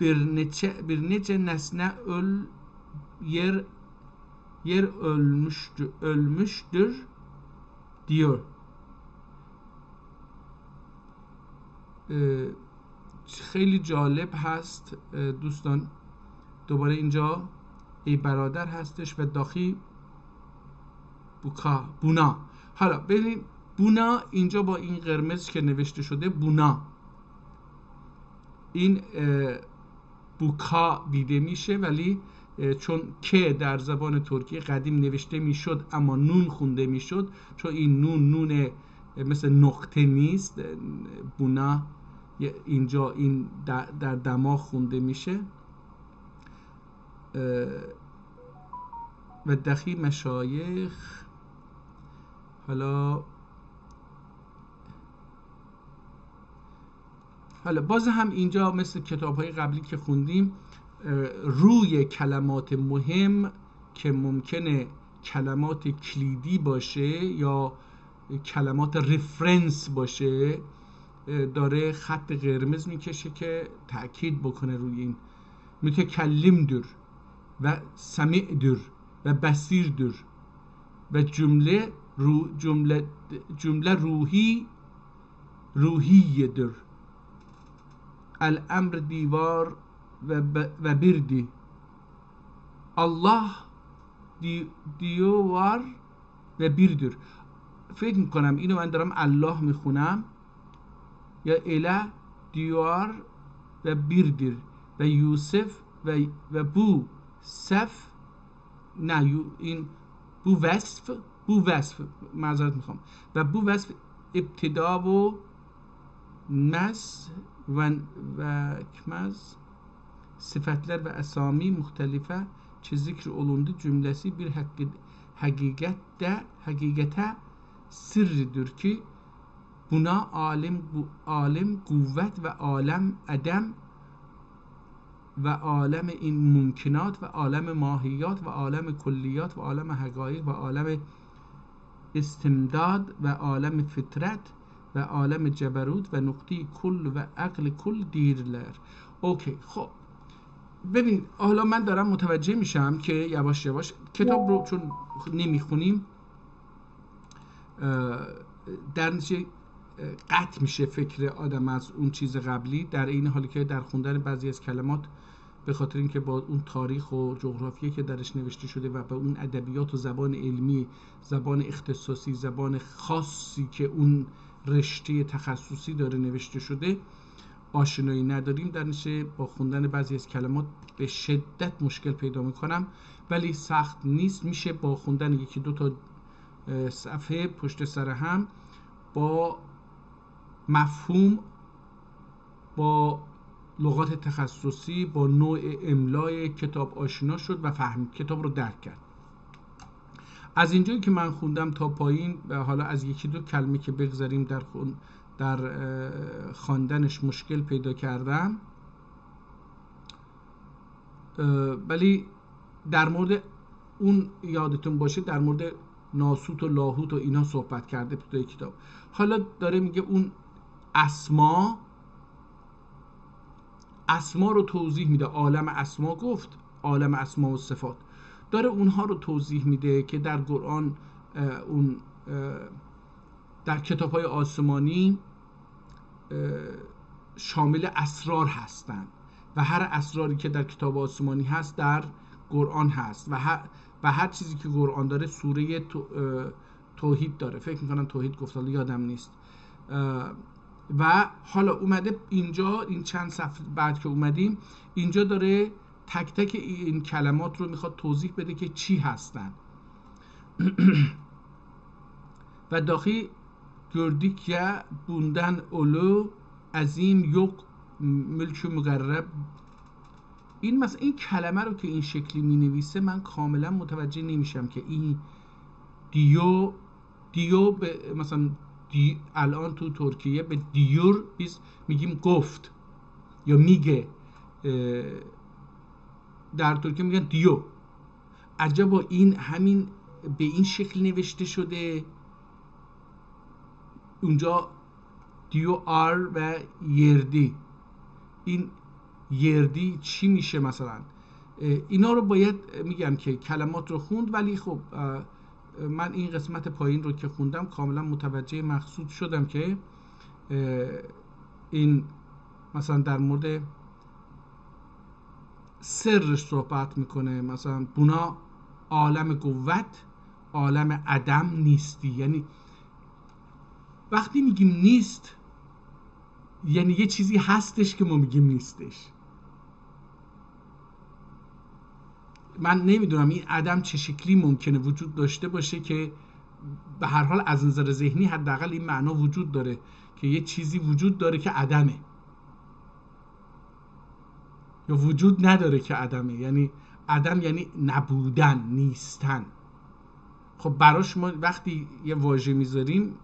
bir nece nesne yer ölmüştür diyor. خیلی جالب هست دوستان. دوباره اینجا ای برادر هستش و داخل بونا. حالا ببینید بونا اینجا با این قرمز که نوشته شده بونا، این بوکا دیده میشه، ولی چون که در زبان ترکی قدیم نوشته میشد اما نون خونده میشد، چون این نون مثل نقطه نیست، بونا اینجا این در دماغ خونده میشه. و دخی مشایخ، حالا باز هم اینجا مثل کتاب‌های قبلی که خوندیم روی کلمات مهم که ممکنه کلمات کلیدی باشه یا کلمات رفرنس باشه داره خط قرمز میکشه که تأکید بکنه روی این. متکلمدür و سمیعدür و بصیردür و جمله روحیدür. الامر دیوار و بردی. الله دیوار و بیردür. فکر میکنم اینو من دارم الله میخونم، یا اله دیوار و بیردür و یوسف و بو صف، نه این بو وصف معذرت میخوام، و بو وصف ابتدا و مس و kmez sıfatlar ve asami muhtelife ki zikr olundu cümlesi bir hakikate sırrıdır ki buna alim kuvvet ve alem edem ve alem in mümkinat ve alem mahiyat ve alem kulliyat ve alem haqaiq ve alem istimdad ve alem fitret ve alem ceberut ve nukti kul ve عقل کل دیرler. اوکی، خب ببین حالا من دارم متوجه میشم که یواش یواش کتاب رو چون نمیخونیم در نتیجه قطع میشه فکر آدم از اون چیز قبلی، در این حالی که در خوندن بعضی از کلمات به خاطر اینکه با اون تاریخ و جغرافیایی که درش نوشته شده و با اون ادبیات و زبان علمی، زبان اختصاصی، زبان خاصی که اون رشته تخصصی داره نوشته شده آشنایی نداریم، در نتیجه با خوندن بعضی از کلمات به شدت مشکل پیدا میکنم، ولی سخت نیست، میشه با خوندن یکی دو تا صفحه پشت سر هم با مفهوم، با لغات تخصصی، با نوع املای کتاب آشنا شد و فهم کتاب رو درک کرد. از اینجایی که من خوندم تا پایین و حالا از یکی دو کلمه که بگذاریم در خواندنش مشکل پیدا کردم، ولی در مورد اون یادتون باشه در مورد ناسوت و لاهوت و اینا صحبت کرده ابتدای کتاب. حالا داره میگه اون اسما رو توضیح میده. عالم اسما گفت، عالم اسما و صفات داره اونها رو توضیح میده که در قرآن اون در کتاب‌های آسمانی شامل اسرار هستند و هر اسراری که در کتاب آسمانی هست در قرآن هست و هر چیزی که قرآن داره سوره توحید داره. فکر میکنم توحید گفت، حالا یادم نیست. و حالا اومده اینجا، این چند صفحه بعد که اومدیم اینجا داره تک تک این کلمات رو میخواد توضیح بده که چی هستن. و داخل gördük ya bundan ulu azim yok ملک مقرب. این مثلا این کلمه رو که این شکلی می نویسه من کاملا متوجه نمیشم که این دیو به مثلا الان تو ترکیه به دیور biz میگیم گفت یا میگه، در ترکیه میگن دیو. عجبا این همین به این شکل نوشته شده. اونجا دیو آر و یردی، این یردی چی میشه مثلا؟ اینا رو باید میگم که کلمات رو خوند، ولی خب من این قسمت پایین رو که خوندم کاملا متوجه مقصود شدم که این مثلا در مورد سرش صحبت میکنه. مثلا بنا عالم قوت، عالم عدم نیستی. یعنی وقتی میگیم نیست یعنی یه چیزی هستش که ما میگیم نیستش. من نمیدونم این عدم چه شکلی ممکنه وجود داشته باشه که به هر حال از نظر ذهنی حداقل این معنا وجود داره که یه چیزی وجود داره که عدمه، یا وجود نداره که عدمه. یعنی عدم یعنی نبودن، نیستن. خب براش ما وقتی یه واژه میذاریم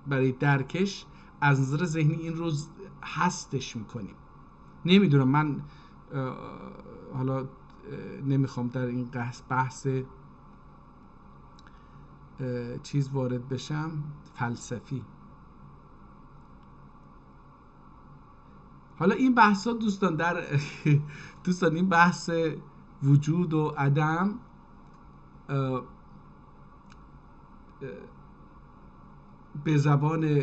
برای درکش از نظر ذهنی این رو هستش میکنیم. نمیدونم، من حالا نمیخوام در این بحث چیز وارد بشم فلسفی. حالا این بحثا دوستان این بحث وجود و عدم به زبان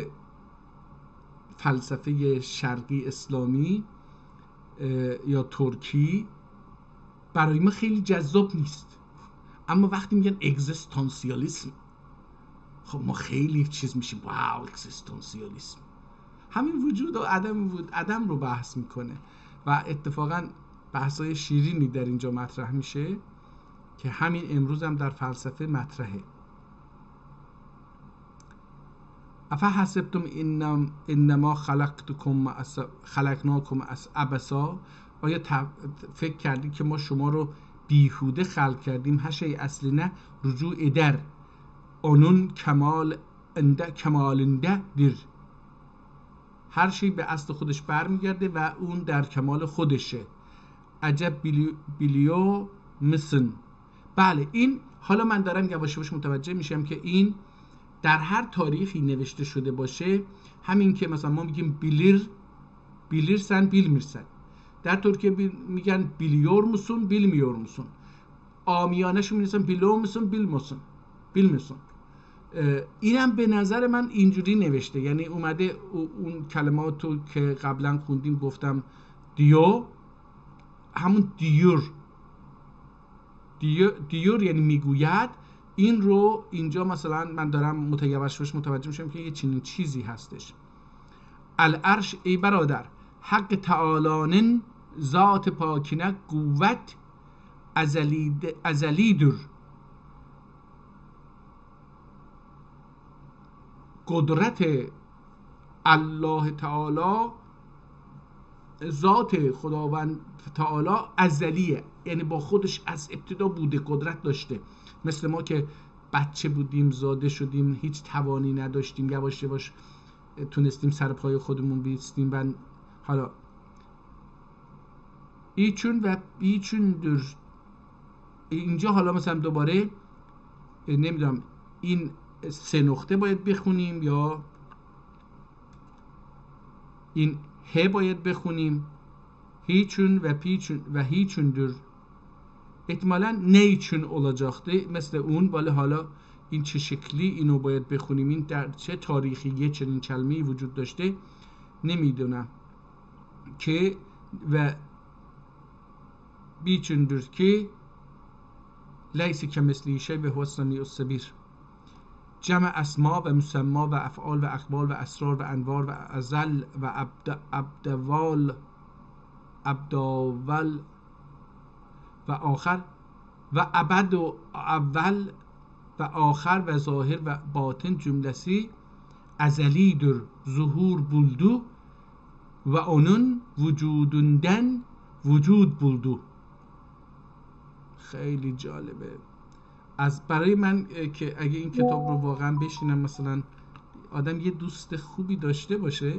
فلسفه شرقی اسلامی یا ترکی برای ما خیلی جذاب نیست. اما وقتی میگن اگزیستانسیالیسم، خب ما خیلی چیز میشیم، واو اگزیستانسیالیسم. همین وجود و عدم رو بحث میکنه و اتفاقا بحثای شیرینی در اینجا مطرح میشه که همین امروز هم در فلسفه مطرحه. افحسبتم انما خلقناکم عبثا، آیا فکر کردید که ما شما رو بیهوده خلق کردیم؟ هر شی اصلی نه رجوع در اونون کمالنده دیر. هر شی به اصل خودش برمیگرده و اون در کمال خودشه. عجب بیلیو مسن. بله، این حالا من دارم یواش یواش متوجه میشم که این در هر تاریخی نوشته شده باشه، همین که مثلا ما میگیم بیلیرسن بیل میرسن، در ترکیه میگن بیلیور مسون بیل میور مسون، آمیانشو میرسن بیلو مسون بیل مسون. اینم به نظر من اینجوری نوشته، یعنی اومده اون کلماتو که قبلا خوندیم گفتم دیو، همون دیور یعنی میگوید، این رو اینجا مثلا من دارم متوجه میشم که یه چنین چیزی هستش. العرش ای برادر حق تعالانن ذات پاکینه قوت ازلی در. قدرت الله تعالی، ذات خداوند تعالی ازلیه، یعنی با خودش از ابتدا بوده، قدرت داشته. مثل ما که بچه بودیم، زاده شدیم، هیچ توانی نداشتیم، یواش یواش تونستیم سر پای خودمون بیستیم. و حالا ایچون و بیچون در اینجا حالا مثلا دوباره نمیدونم این 3 نقطه باید بخونیم یا این ه باید بخونیم، هیچون و پیچون و هیچون در. احتمالاً نیچون olacaktı مثل اون، ولی حالا این چه شکلی اینو باید بخونیم، این در چه تاریخی یه چنین کلمه‌ای وجود داشته نمیدونم که و بیچوندür ki لیس کمثله شیء و هو السمیع البصیر. جمع اسما و مسما و افعال و اقوال و اسرار و انوار و ازل و ابداول و آخر و ابد و اول و آخر و ظاهر و باطن cümlesi azalidir, zuhur buldu ve onun vücudundan vücud buldu. خیلی جالبه. از برای من که اگه این کتاب رو واقعا بشینم مثلا آدم یه دوست خوبی داشته باشه،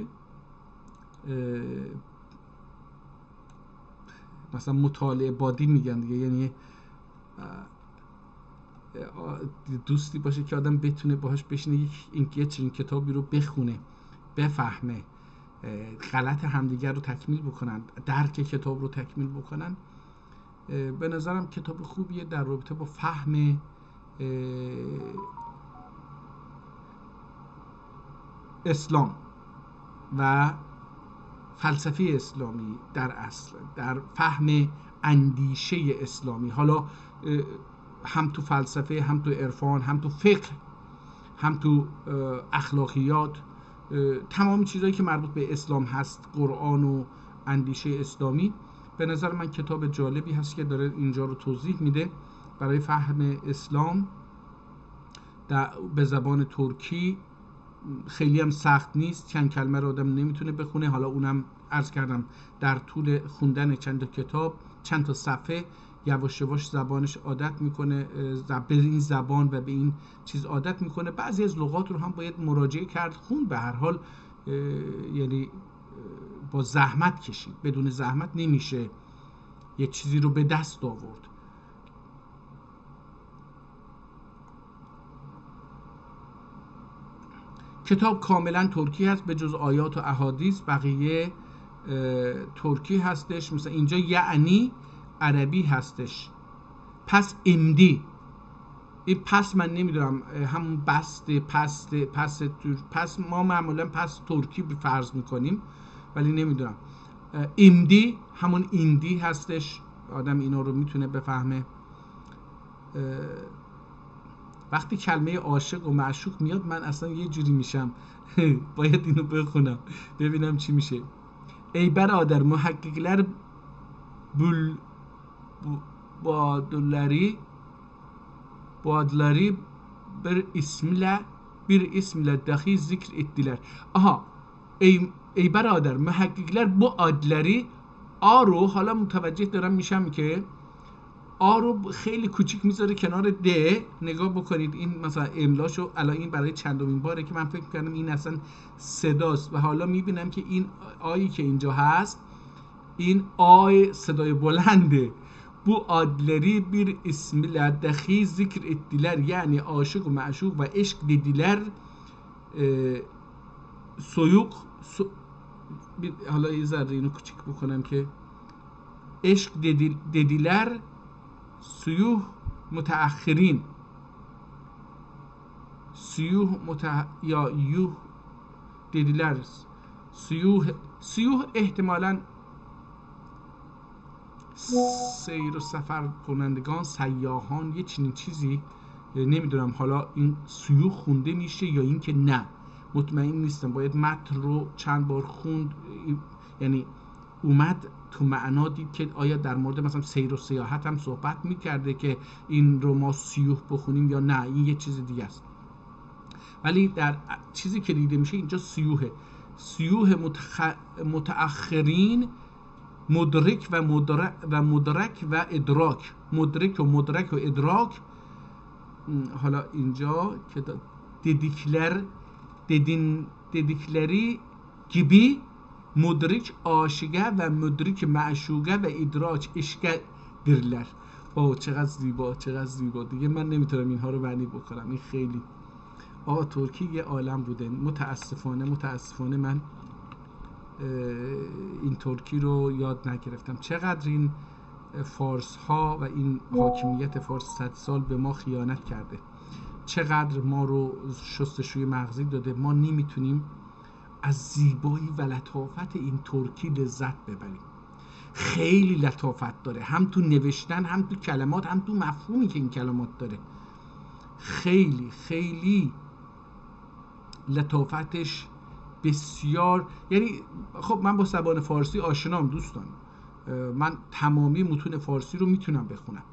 مثلا مطالعه بادی میگن دیگه، یعنی دوستی باشه که آدم بتونه باهاش بشینه یه چنین کتابی رو بخونه، بفهمه، غلط همدیگر رو تکمیل بکنن، درک کتاب رو تکمیل بکنن. به نظرم کتاب خوبیه در رابطه با فهم اسلام و فلسفه اسلامی در اصل، در فهم اندیشه اسلامی، حالا هم تو فلسفه، هم تو عرفان، هم تو فقه، هم تو اخلاقیات، تمام چیزایی که مربوط به اسلام هست، قرآن و اندیشه اسلامی. به نظر من کتاب جالبی هست که داره اینجا رو توضیح میده برای فهم اسلام به زبان ترکی. خیلی هم سخت نیست، چند کلمه رو آدم نمیتونه بخونه. حالا اونم عرض کردم در طول خوندن چند کتاب، چند تا صفحه، یواش یواش زبانش عادت میکنه، به این زبان و به این چیز عادت میکنه. بعضی از لغات رو هم باید مراجعه کرد، خون به هر حال، یعنی با زحمت کشید. بدون زحمت نمیشه یه چیزی رو به دست آورد. کتاب کاملا ترکی هست به جز آیات و احادیث، بقیه ترکی هستش. مثلا اینجا یعنی عربی هستش. پس امدی، این پس من نمیدونم همون بسته پس ما معمولا پس ترکی فرض میکنیم، ولی نمیدونم. امدی همون ایندی هستش، آدم اینا رو میتونه بفهمه. وقتی کلمه عاشق و معشوق میاد من اصلا یه جوری میشم باید اینو بخونم ببینم چی میشه. ای برادر محققler Boğadları bir ismle dahi zikrettiler. Aha, ای برادر محققler bu adları آ رو، حالا متوجه دارم میشم که آ رو خیلی کوچیک میذاره کنار د. نگاه بکنید این مثلا املاشو، الان این برای چندمین باره که من فکر می‌کردم این اصلا صداست و حالا میبینم که این آیی که اینجا هست، این آی صدای بلنده. Bu adleri bir ismiyle dahi zikrettiler. Yani aşık و معشوق و عشق dediler. soyuk حالا یه ذره اینو کوچیک بکنم که عشق dediler suyuh متأخرین یا yuh dediler. suyuh احتمالاً سیر و سفر کنندگان، سیاحان، یه چنین چیزی، نمیدونم حالا این سیوح خونده میشه یا این که نه، مطمئن نیستم. باید متن رو چند بار خوند، یعنی اومد تو معنا دید که آیا در مورد مثلا سیر و سیاحت هم صحبت میکرده که این رو ما سیوح بخونیم یا نه این یه چیز دیگه است. ولی در چیزی که دیده میشه اینجا سیوح متأخرین، مدرک و مدرک و ادراک، مدرک و ادراک. حالا اینجا که dedikleri gibi مدرک عاشقه و مدرک معشوقه و ادراک عشقه dirler. چقدر زیبا دیگه من نمیتونم اینها رو معنی بکنم. این خیلی ترکی یه عالم بوده. متاسفانه من این ترکی رو یاد نگرفتم. چقدر این فارس ها و این حاکمیت فارس 100 سال به ما خیانت کرده، چقدر ما رو شستشوی مغزی داده. ما نمیتونیم از زیبایی و لطافت این ترکی لذت ببریم. خیلی لطافت داره، هم تو نوشتن، هم تو کلمات، هم تو مفهومی که این کلمات داره. خیلی خیلی لطافتش بسیار، یعنی خب من با زبان فارسی آشنام دوستان، من تمامی متون فارسی رو میتونم بخونم،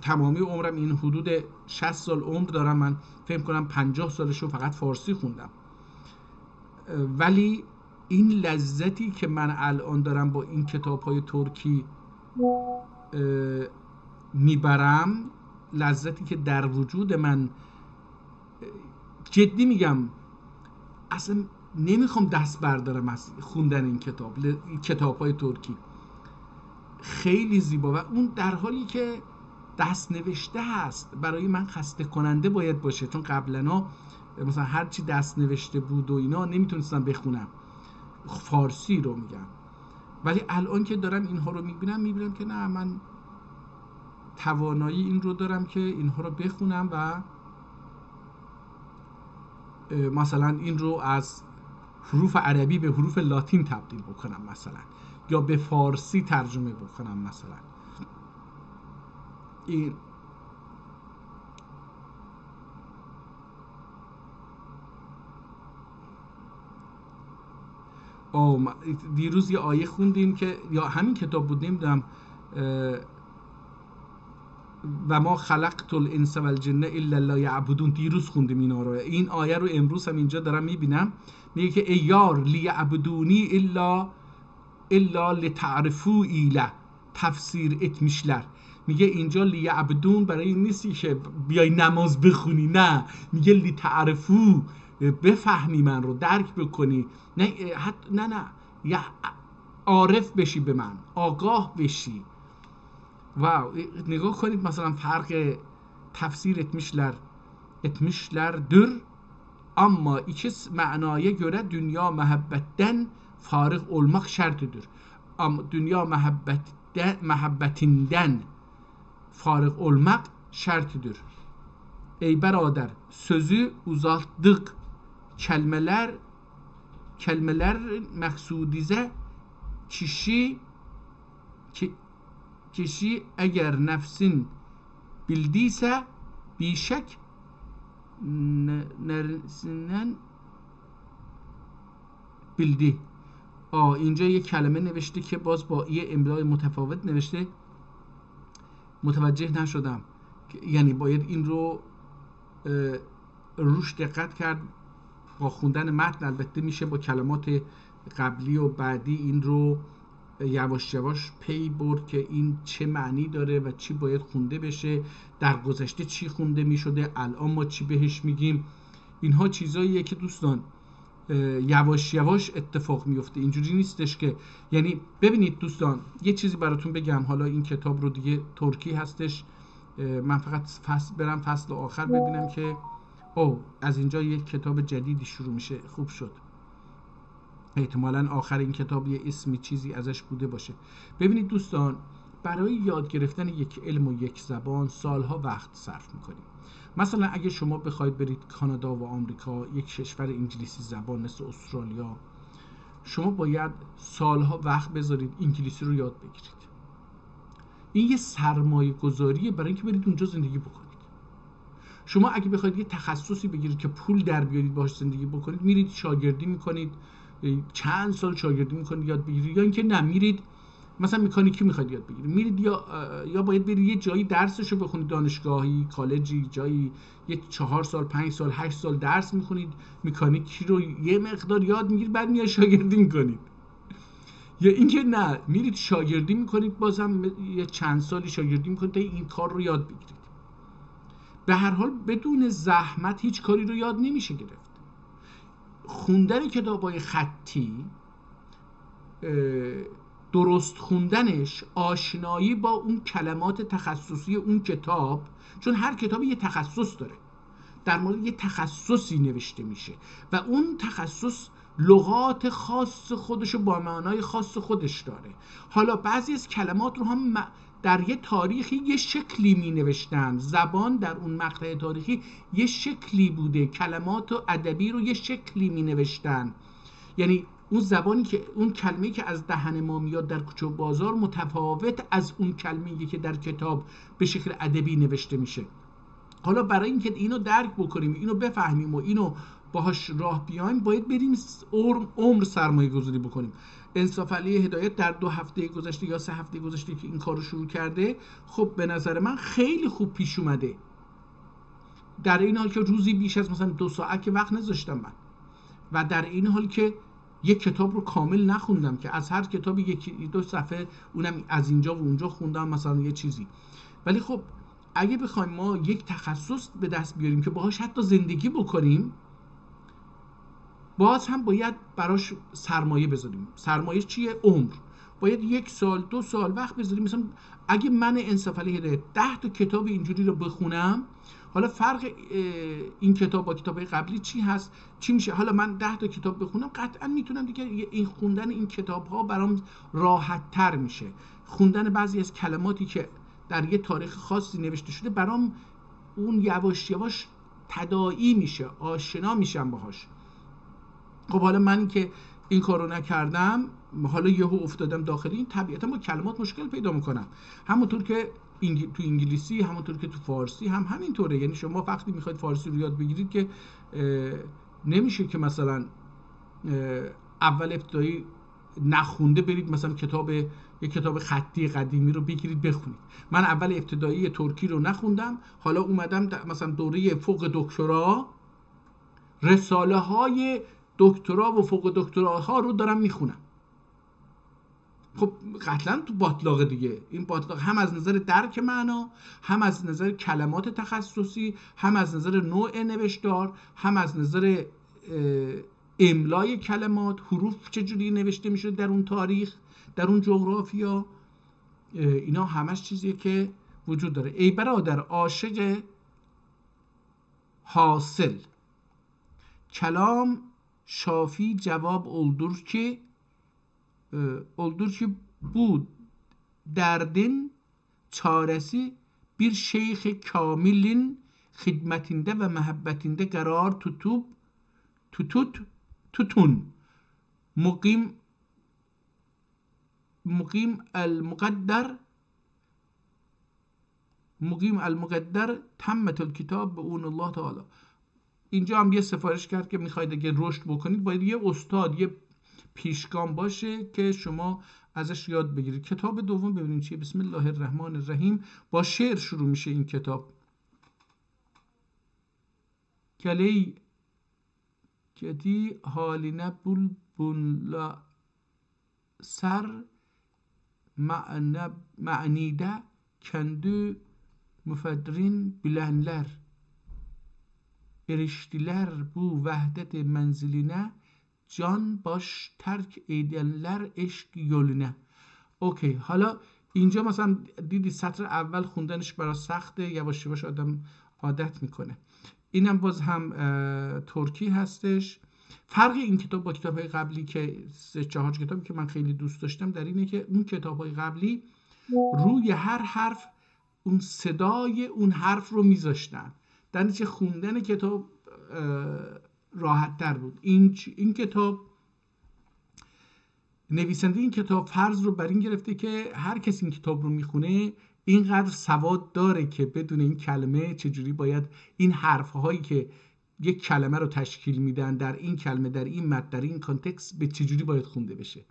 تمامی عمرم، این حدود 60 سال عمر دارم، من فکر کنم 50 سالش رو فقط فارسی خوندم، ولی این لذتی که من الان دارم با این کتاب‌های ترکی میبرم، لذتی که در وجود من، جدی میگم اصلا نمیخوام دست بردارم از خوندن این کتاب‌های ترکی. خیلی زیبا، و اون در حالی که دست نوشته هست برای من خسته کننده باید باشه، چون قبلا مثلا هرچی دست نوشته بود و اینا نمیتونستم بخونم، فارسی رو میگم، ولی الان که دارم اینها رو میبینم که نه، من توانایی این رو دارم که اینها رو بخونم و مثلا این رو از حروف عربی به حروف لاتین تبدیل بکنم مثلا، یا به فارسی ترجمه بکنم مثلا. این دیروز یه آیه خوندیم که یا همین کتاب بود، نمیدونم، و ما خلقت الانس والجن الا لیعبدون، دیروز خوندیم اینا رو. این آیه رو امروز هم اینجا دارم میبینم، میگه که ای یار لیعبدونی الا لتعرفو ایله، تفسیر اتمیشلر میگه اینجا لیعبدون برای این نیستی که بیای نماز بخونی، نه، میگه لیتعرفو، بفهمی من رو، درک بکنی، نه یا عارف بشی به من، آگاه بشی. واو، nigga کنید مثلا fark tefsir etmişlerdir ama iki manaya göre dünya muhabbetten farık olmak şartıdır. Ama dünya muhabbetinden farık olmak şartıdır. Ey berader, sözü uzattık, kelimeler maksudize kişi eğer nefsin bildiyse bişek neresinden bildi. اینجا یه کلمه نوشته که باز با یه املای متفاوت نوشته، متوجه نشدم، یعنی باید این رو روش دقت کرد. با خوندن متن البته میشه با کلمات قبلی و بعدی این رو یواش یواش پی برد که این چه معنی داره و چی باید خونده بشه، در گذشته چی خونده میشده، الان ما چی بهش میگیم. اینها چیزاییه که دوستان یواش یواش اتفاق میفته، اینجوری نیستش که، یعنی ببینید دوستان یه چیزی براتون بگم، حالا این کتاب رو دیگه ترکی هستش، من فقط برم فصل آخر ببینم که از اینجا یک کتاب جدیدی شروع میشه، خوب شد، احتمالاً آخر این کتاب یه اسمی چیزی ازش بوده باشه. ببینید دوستان، برای یاد گرفتن یک علم و یک زبان سالها وقت صرف میکنیم. مثلا اگه شما بخواید برید کانادا و آمریکا، یک کشور انگلیسی زبان مثل استرالیا، شما باید سالها وقت بذارید انگلیسی رو یاد بگیرید. این یه سرمایه گذاریه برای اینکه برید اونجا زندگی بکنید. شما اگه بخواید یه تخصصی بگیرید که پول در بیارید باهاش زندگی بکنید، میرید شاگردی میکنید، چند سال شاگردی میکنید یاد بگیرید، یا اینکه نه، میرید مثلا مکانیکی میخواید یاد بگیرید، میرید یا باید برید یه جایی درسشو بخونید، دانشگاهی، کالجی، جایی یه 4 سال 5 سال 8 سال درس میخونید، مکانیکی رو یه مقدار یاد میگیرید، بعد میاد شاگردی میکنید. یا اینکه نه، میرید شاگردی میکنید، بازم یه چند سالی شاگردی میکنید تا این کار رو یاد بگیرید. به هر حال بدون زحمت هیچ کاری رو یاد نمیشه گرفت. خوندن کتاب‌های خطی، درست خوندنش، آشنایی با اون کلمات تخصصی اون کتاب، چون هر کتابی یه تخصص داره، در مورد یه تخصصی نوشته میشه و اون تخصص لغات خاص خودشو با معنای خاص خودش داره. حالا بعضی از کلمات رو هم در یه تاریخی یه شکلی می نوشتن، زبان در اون مقطع تاریخی یه شکلی بوده، کلمات و ادبی رو یه شکلی می نوشتن. یعنی اون زبانی که اون کلمه‌ای که از دهن ما میاد در کوچه و بازار متفاوت از اون کلمه‌ای که در کتاب به شکل ادبی نوشته میشه. حالا برای اینکه اینو درک بکنیم، اینو بفهمیم و اینو باهاش راه بیایم، باید بریم عمر سرمایه گذاری بکنیم. انصاف علی هدایت در 2 هفته گذشته یا 3 هفته گذشته که این کارو شروع کرده، خب به نظر من خیلی خوب پیش اومده. در این حال که روزی بیش از مثلا 2 ساعت که وقت نذاشتم من، و در این حال که یک کتاب رو کامل نخوندم، که از هر کتابی 1-2 صفحه اونم از اینجا و اونجا خوندم مثلا یه چیزی. ولی خب اگه بخوایم ما یک تخصص به دست بیاریم که باهاش حتی زندگی بکنیم، باز هم باید براش سرمایه بذاریم. سرمایه چیه؟ عمر. باید 1 سال 2 سال وقت بذاریم. مثلا اگه من انصاف علی هدایت 10 تا کتاب اینجوری رو بخونم، حالا فرق این کتاب با کتاب‌های قبلی چی هست؟ چی میشه؟ حالا من 10 تا کتاب بخونم، قطعا میتونم دیگه این خوندن این کتاب‌ها برام راحت‌تر میشه. خوندن بعضی از کلماتی که در یه تاریخ خاصی نوشته شده برام اون یواش یواش تداعی میشه، آشنا میشم باهاش. خب حالا من که این کارو نکردم، حالا یهو افتادم داخل این، طبیعتا با کلمات مشکل پیدا میکنم. همونطور که تو انگلیسی، همونطور که تو فارسی هم همینطوره. یعنی شما وقتی میخواید فارسی رو یاد بگیرید که نمیشه که مثلا اول ابتدایی نخونده برید مثلا یک کتاب خطی قدیمی رو بگیرید بخونید. من اول ابتدایی ترکی رو نخوندم، حالا اومدم مثلا دوره فوق دکترا، رساله های دکترا و فوق دکتراها رو دارم میخونم. خب قطعا تو باطلاقه دیگه. این باطلاقه هم از نظر درک معنا، هم از نظر کلمات تخصصی، هم از نظر نوع نوشتار، هم از نظر املای کلمات، حروف چجوری نوشته میشه در اون تاریخ، در اون جغرافیا. اینا همش چیزیه که وجود داره. ای برادر عاشق حاصل، کلام şafi cevap oldur ki bu derdin çaresi bir şeyh kamilin hidmetinde ve mehabbetinde karar tutun muqim المقدر تمت الکتاب به اون الله تعالی. اینجا هم یه سفارش کرد که میخواید اگه رشد بکنید باید یه استاد، یه پیشگام باشه که شما ازش یاد بگیرید. کتاب دوم ببینیم چیه. بسم الله الرحمن الرحیم. با شعر شروع میشه این کتاب. کلی کتی حالینه بلبل سر معنیده kendi müfeddirin bilenler eriştiler bu vahdet menziline can baş terk edenler eşk yoluna. اوکی، حالا اینجا مثلا دیدی سطر اول خوندنش برای سخته، یواش یواش آدم عادت میکنه. اینم باز هم ترکی هستش. فرق این کتاب با کتاب‌های قبلی که 3-4 کتابی که من خیلی دوست داشتم در اینه که اون کتاب‌های قبلی روی هر حرف اون صدای اون حرف رو میذاشتن، در نتیجه خوندن کتاب راحت تر بود. این کتاب، نویسنده این کتاب فرض رو بر این گرفته که هر کسی این کتاب رو میخونه اینقدر سواد داره که بدون این کلمه چجوری باید این حرفهایی که یک کلمه رو تشکیل میدن در این کلمه، در این متن، در این کانتکست، به چجوری باید خونده بشه.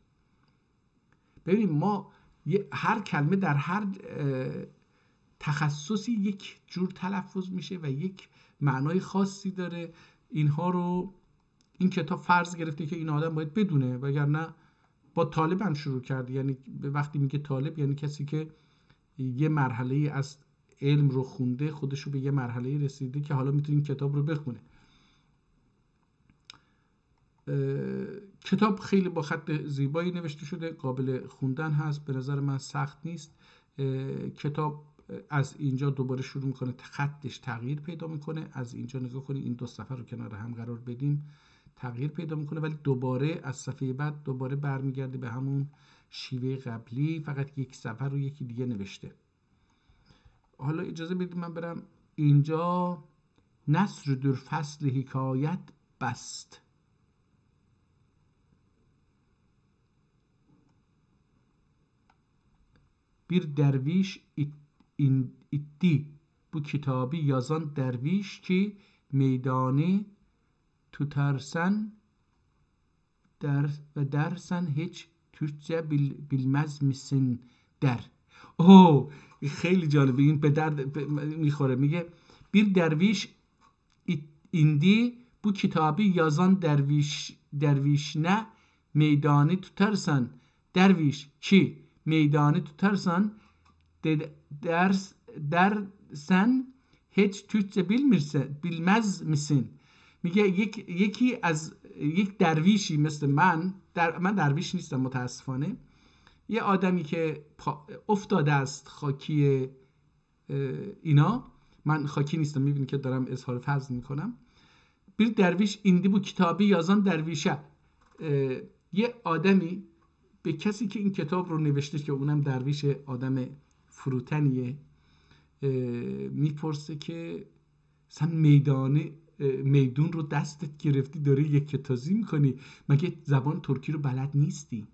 ببینیم ما هر کلمه در هر تخصصی یک جور تلفظ میشه و یک معنای خاصی داره. اینها رو این کتاب فرض گرفته که این آدم باید بدونه، وگرنه با طالب هم شروع کرد. یعنی وقتی میگه طالب یعنی کسی که یه مرحله از علم رو خونده، خودش رو به یه مرحله رسیده که حالا میتونه این کتاب رو بخونه. کتاب خیلی با خط زیبایی نوشته شده، قابل خوندن هست، به نظر من سخت نیست. کتاب از اینجا دوباره شروع میکنه، خطش تغییر پیدا میکنه. از اینجا نگاه کنید، این 2 صفحه رو کنار هم قرار بدیم، تغییر پیدا میکنه، ولی دوباره از صفحه بعد دوباره برمیگرده به همون شیوه قبلی، فقط یک صفحه رو یکی دیگه نوشته. حالا اجازه بدید من برم اینجا. نصر در فصل حکایت بست. Bir derviş itti bu kitabı yazan derviş ki meydanı tutarsan ve dersen hiç Türkçe bilmez misin der. خیلی جالبه، این به درد میخوره. میگه bir derviş indi bu kitabı yazan dervişine meydanı tutarsan, derviş ki meydanı tutarsan dersen hiç Türkçe bilmez misin. میگه یکی از یک درویشی مثل من درویش نیستم متاسفانه، یه آدمی که افتاده است خاکی اینا، من خاکی نیستم، میبینی که دارم اظهار فضل میکنم. bir derviş indi bu kitabı yazan dervişe، یه آدمی به کسی که این کتاب رو نوشته که اونم درویش آدم فروتنیه میپرسه که سن میدون رو دستت گرفتی داری یک تازی میکنی، مگه زبان ترکی رو بلد نیستی؟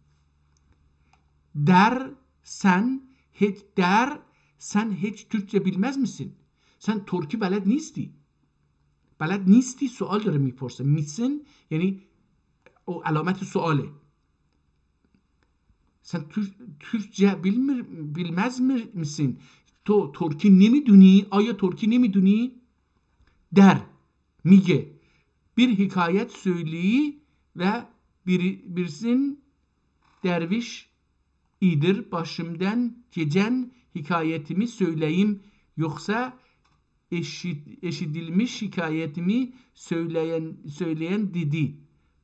sen hiç Türkçe bilmez misin؟ sen ترکی بلد نیستی؟ سوال داره میپرسه. میسن یعنی علامت سواله. sen Türkçe bilmez misin؟ تو ترکی نمیدونی؟ آیا ترکی نمیدونی؟ در میگه bir hikayet söyleyi ve birsin derviş idir başımdan geçen hikayetimi söyleyeyim yoksa eşidilmiş hikayetimi söyleyen dedi.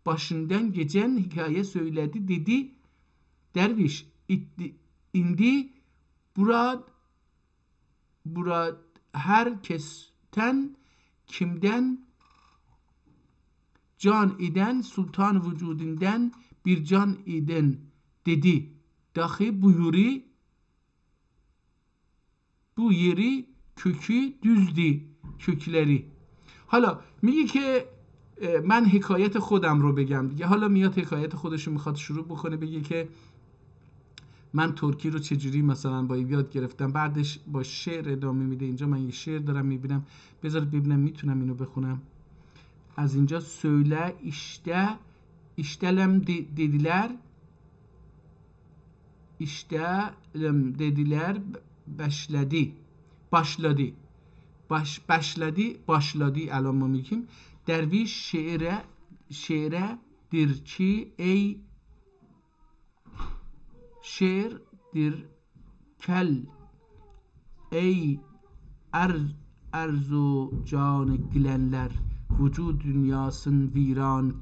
Başından geçen hikaye söyledi dedi. Derviş indi burada herkesten kimden can iden sultan vücudinden bir can iden dedi. Dahi bu yeri kökü düzdü kökleri. حالا میگه که من حکایت خودم رو بگم دیگه. حالا میاد حکایت خودش رو میخواد شروع بکنه، بگه که من ترکی رو چجوری مثلا با یاد گرفتم، بعدش با شعر ادامه میده. اینجا من یه شعر دارم میبینم، بذارید ببینم میتونم اینو بخونم. از اینجا söyle iştelem dediler başladı الان ما میگیم. درویش şe'redir ki ey şe'rdir kel ey arzu canı gülenler vücud dünyasın viran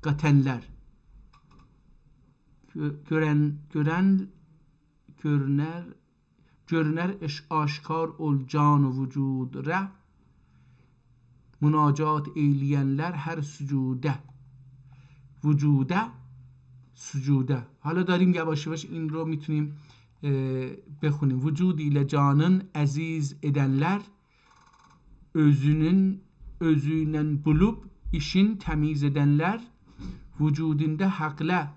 gatenler görüner aşkar ol can و vücud re münacat eyleyenler her sucude. حالا داریم یواش یواش این رو میتونیم بخونیم. vücud ile canın aziz edenler özünen bulup işin temiz edenler vücudunda hakla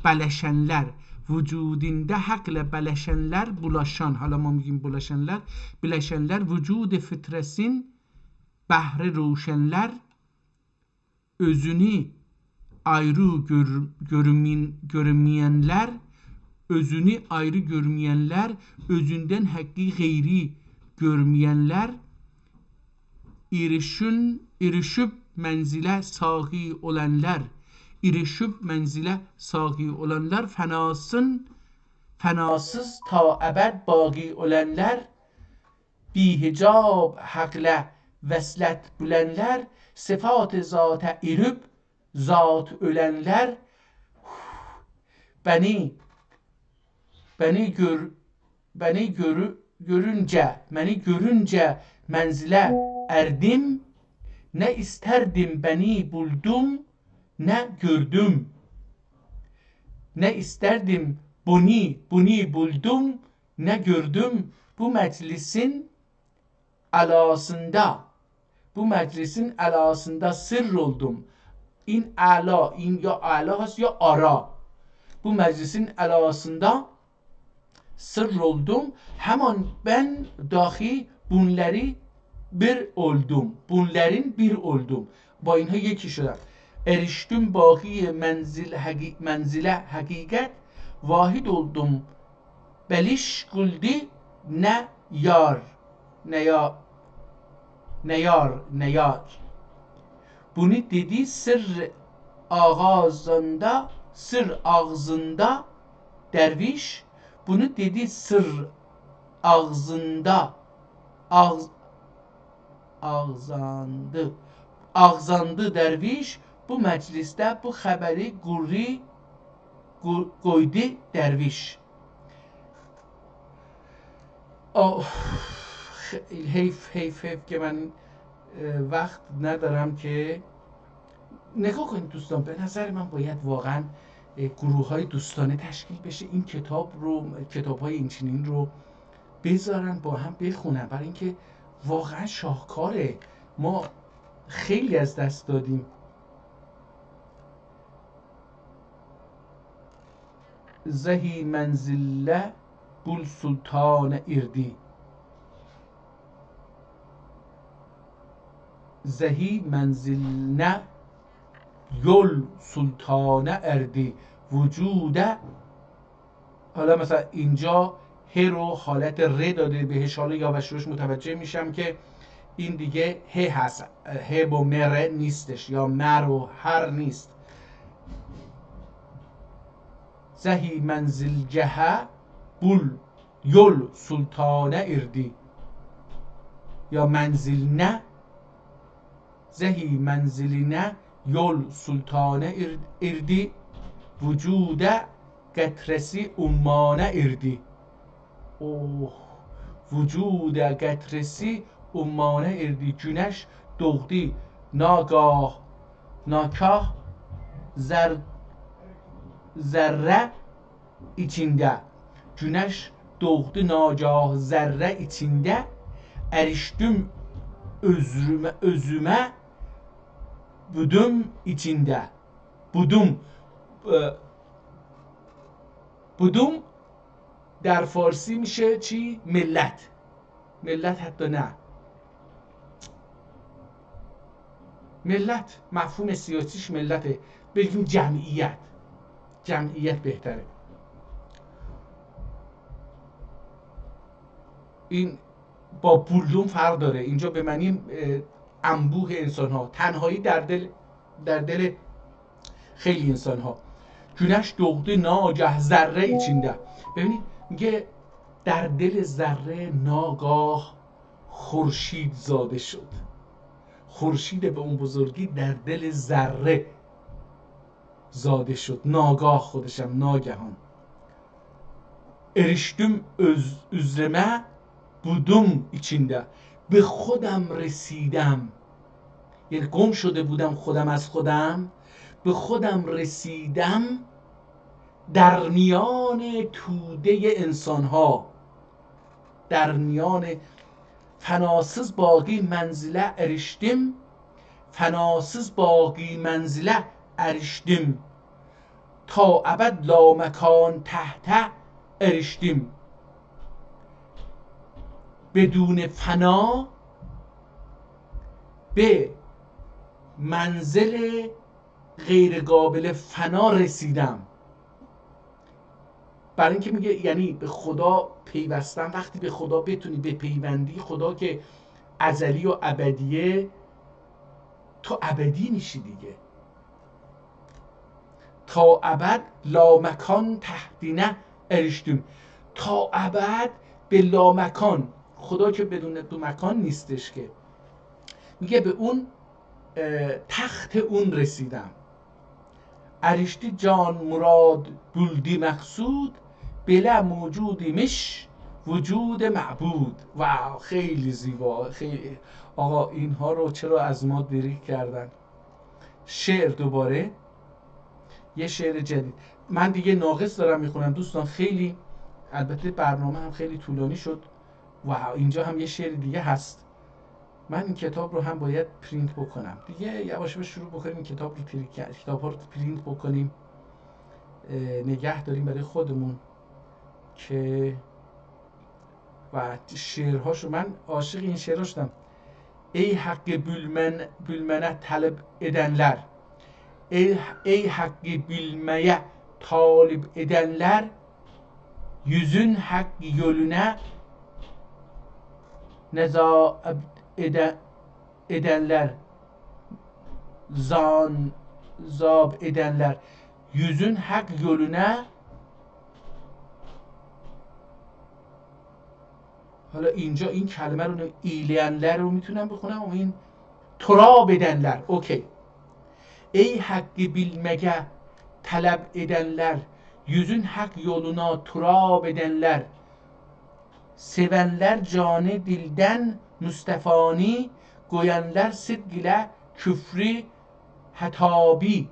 beleşenler vücudunda hakla beleşenler bulaşan. حالا ما میگیم bulaşanlar bileşenler vücud fitresin bahri roşenler özünü ayrı görmeyenler özünden hakkı gayri görmeyenler erişip menzile sağî olanlar fenasız ta ebed baki olanlar bihicab hakla veslet bulenler sıfat zata erip zat ölenler beni görünce menzile erdim, ne isterdim beni buldum, ne gördüm. Ne isterdim bunu buldum, ne gördüm. Bu meclisin alasında sır oldum. این اعلا، این یا اعلا هست یا آرا. Bu meclisin alasında sır oldum. Hemen ben dahi bunları bir oldum. Bunların bir oldum. با اینها یکی شدم. eriştim باقی menzile hakikat. Vahid oldum. Beliş guldi ne yar. Ne yar. Bunu dedi sır ağzında derviş. Bunu dedi sır ağzandı derviş. Bu mecliste bu haberi koydu derviş. حیف که من وقت ندارم که نگاه کنید دوستان. به نظر من باید واقعا گروه های دوستانه تشکیل بشه، این کتاب های این چنین رو بذارن با هم بخونن، برای اینکه واقعا شاهکاره. ما خیلی از دست دادیم. زهی منزله بول سلطان اردی. زهی منزلنه یل سلطانه اردی وجوده. حالا مثلا اینجا ه رو حالت ر داده بهش، حالا یاوشروش متوجه میشم که این دیگه ه هست، ه با مره نیستش، یا مر و هر نیست. زهی منزل جهه بول یل سلطانه اردی، یا منزل نه زهی منزلینه یل سلطانه اردی وجوده گترسی امانه اردی. وجوده گترسی امانه اردی. Güneş doğdu nagah zerre içinde. Güneş doğdu nagah zerre içinde. Eriştim özüme budum içinde. budum در فارسی میشه چی؟ ملت حتی نه. ملت مفهوم سیاسیش ملته، بگیم جمعیت بهتره. این با بولدوم فرق داره. اینجا به معنی انبوه انسان ها، تنهایی در دل خیلی انسان ها. Güneş doğdu nagah ذره içinde. ببینید میگه در دل ذره ناگاه خورشید زاده شد. خورشید به اون بزرگی در دل ذره زاده شد. ناگاه خودشم ناگهان. eriştim üzreme budum içinde. به خودم رسیدم، یعنی گم شده بودم خودم از خودم، به خودم رسیدم در میان توده انسان ها. در میان فناسız باقی منزله eriştim. فناسız باقی منزله eriştim. تا ابد لامکان تحت eriştim. بدون فنا به منزل غیر قابل فنا رسیدم. برای اینکه میگه یعنی به خدا پیوستن. وقتی به خدا بتونی به پیوندی، خدا که ازلی و ابدیه، تو ابدی میشی دیگه. تا ابد لامکان تحتینه eriştim. تا ابد به لامکان، خدا که بدون دو مکان نیستش که، میگه به اون تخت اون رسیدم. erişti can murad buldi مقصود بله موجودیمش وجود معبود. واو خیلی زیبا، خیلی. آقا اینها رو چرا از ما دریغ کردن؟ شعر دوباره، یه شعر جدید. من دیگه ناقص دارم میخونم دوستان، خیلی البته برنامه هم خیلی طولانی شد. واو اینجا هم یه شعر دیگه هست. من این کتاب رو هم باید پرینت بکنم دیگه، یواش یواش شروع بکنیم این کتاب ها رو پرینت بکنیم، نگه داریم برای خودمون که و شعرهاشو. من عاشق این شعرها شدم. ey hakkı bilmene talep edenler, ey hakkı bilmeye talip edenler, yüzün hak yoluna nezahat edenler, zab edenler, yüzün hak yoluna. حالا اینجا این کلمه رو ایلنلر رو میتونم بخونم و این ترا بدنler. اوکی. ey hakkı bilmeye talep edenler, yüzün hak yoluna turab edenler, sevenler canı dilden Mustafani, goyenler sidq ile küfrü hetabi,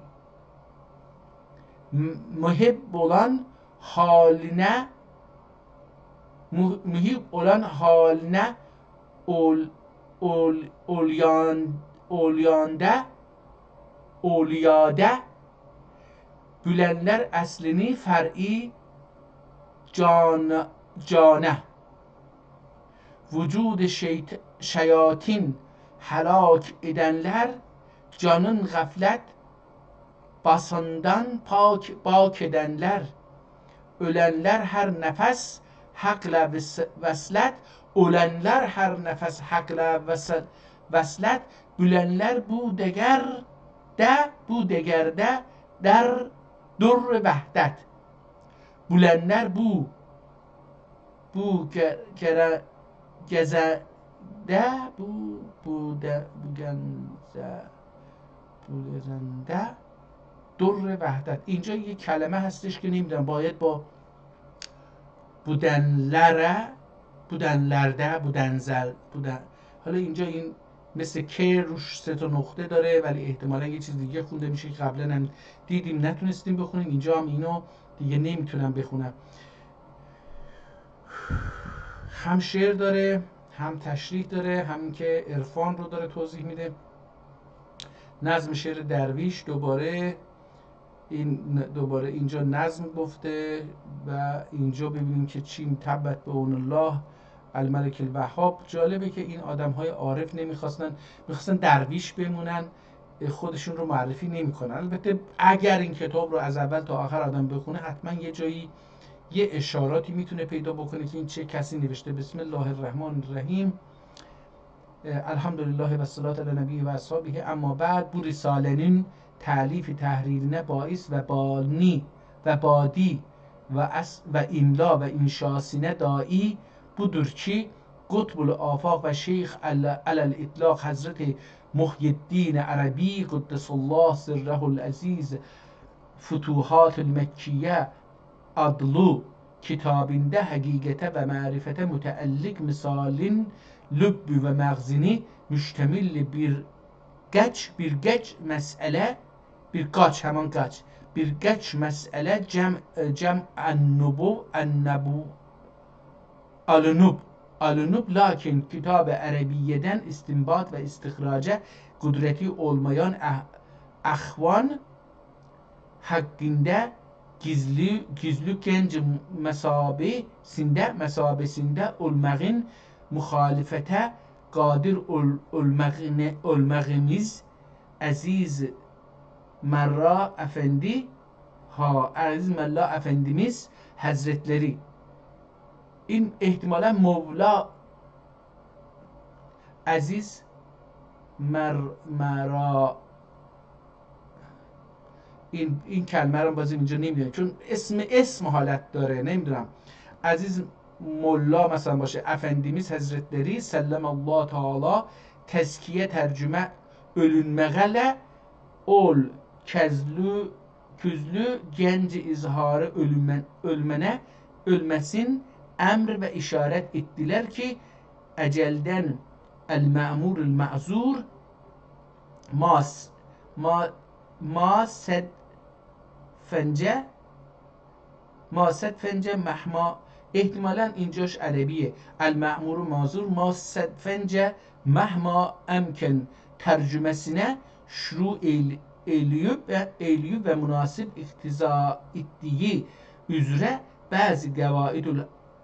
muhib olan haline olyada, gülenler aslini fer'i cane, vücud şeyatin helak edenler, canın gaflet basından pak edenler, ölenler her nefes hakla veslet, ölenler her nefes hakla veslet, gülenler bu degerde der dur vehdet, gülenler bu gezede gezende در وحدت. اینجا یه کلمه هستش که نمیدونم باید با بودن. حالا اینجا این مثل که روش 3 تا نقطه داره ولی احتمالا یه چیز دیگه خونده میشه که قبلا هم دیدیم نتونستیم بخونیم. اینجا هم اینو دیگه نمیتونم بخونم. هم شعر داره هم تشریح داره، همین که عرفان رو داره توضیح میده. نظم شعر درویش دوباره اینجا نظم گفته و اینجا ببینیم که چین تبت به اون الله الملک الوهاب. جالبه که این آدم‌های عارف میخواستن درویش بمونن، خودشون رو معرفی نمی‌کنن. البته اگر این کتاب رو از اول تا آخر آدم بخونه حتما یه جایی یه اشاراتی میتونه پیدا بکنه که این چه کسی نوشته. بسم الله الرحمن الرحیم. الحمدلله و الصلاة علی نبی و اصحابه. اما بعد bu risalenin تعلیف تحریرine باعث و بانی و بادی و املا و انشاسینه دایی budur ki قطب الآفاق و شیخ علی الاطلاق حضرت محی الدین عربی قدس الله سره العزیز فتوحات المکیه adlı kitabinde hakikate ve marifete müteallik misalin lübbü ve mağzini müştemil bir geç mesele cem alınub lakin kitab-ı Arabiye'den istinbat ve istihraca kudreti olmayan ahvan hakkında gizli genç mesabesinde olmağın muhalefete kadir olmağımız aziz Merra Efendi aziz Merra Efendimiz Hazretleri. این احتمالا مولا عزیز مرا این کلمه رو بازم اینجا نمیدونم چون اسم حالت داره، نمیدونم. عزیز مولا مثلا باشه. افندimiz Hazretleri سلم الله تعالی tezkiye tercüme ölünmeğele ol küzlü genci izharı ölmene ölmesin emr ve işaret ettiler ki ecelden el ma'mur el ma'zur ma sed fence mahma. احتمالا اینجاش عربیه. المأمور مازور ما صد فنce mahma emken tercümesine şuru eyleyip ve münasip iktiza ettiği üzere bazı gevaidul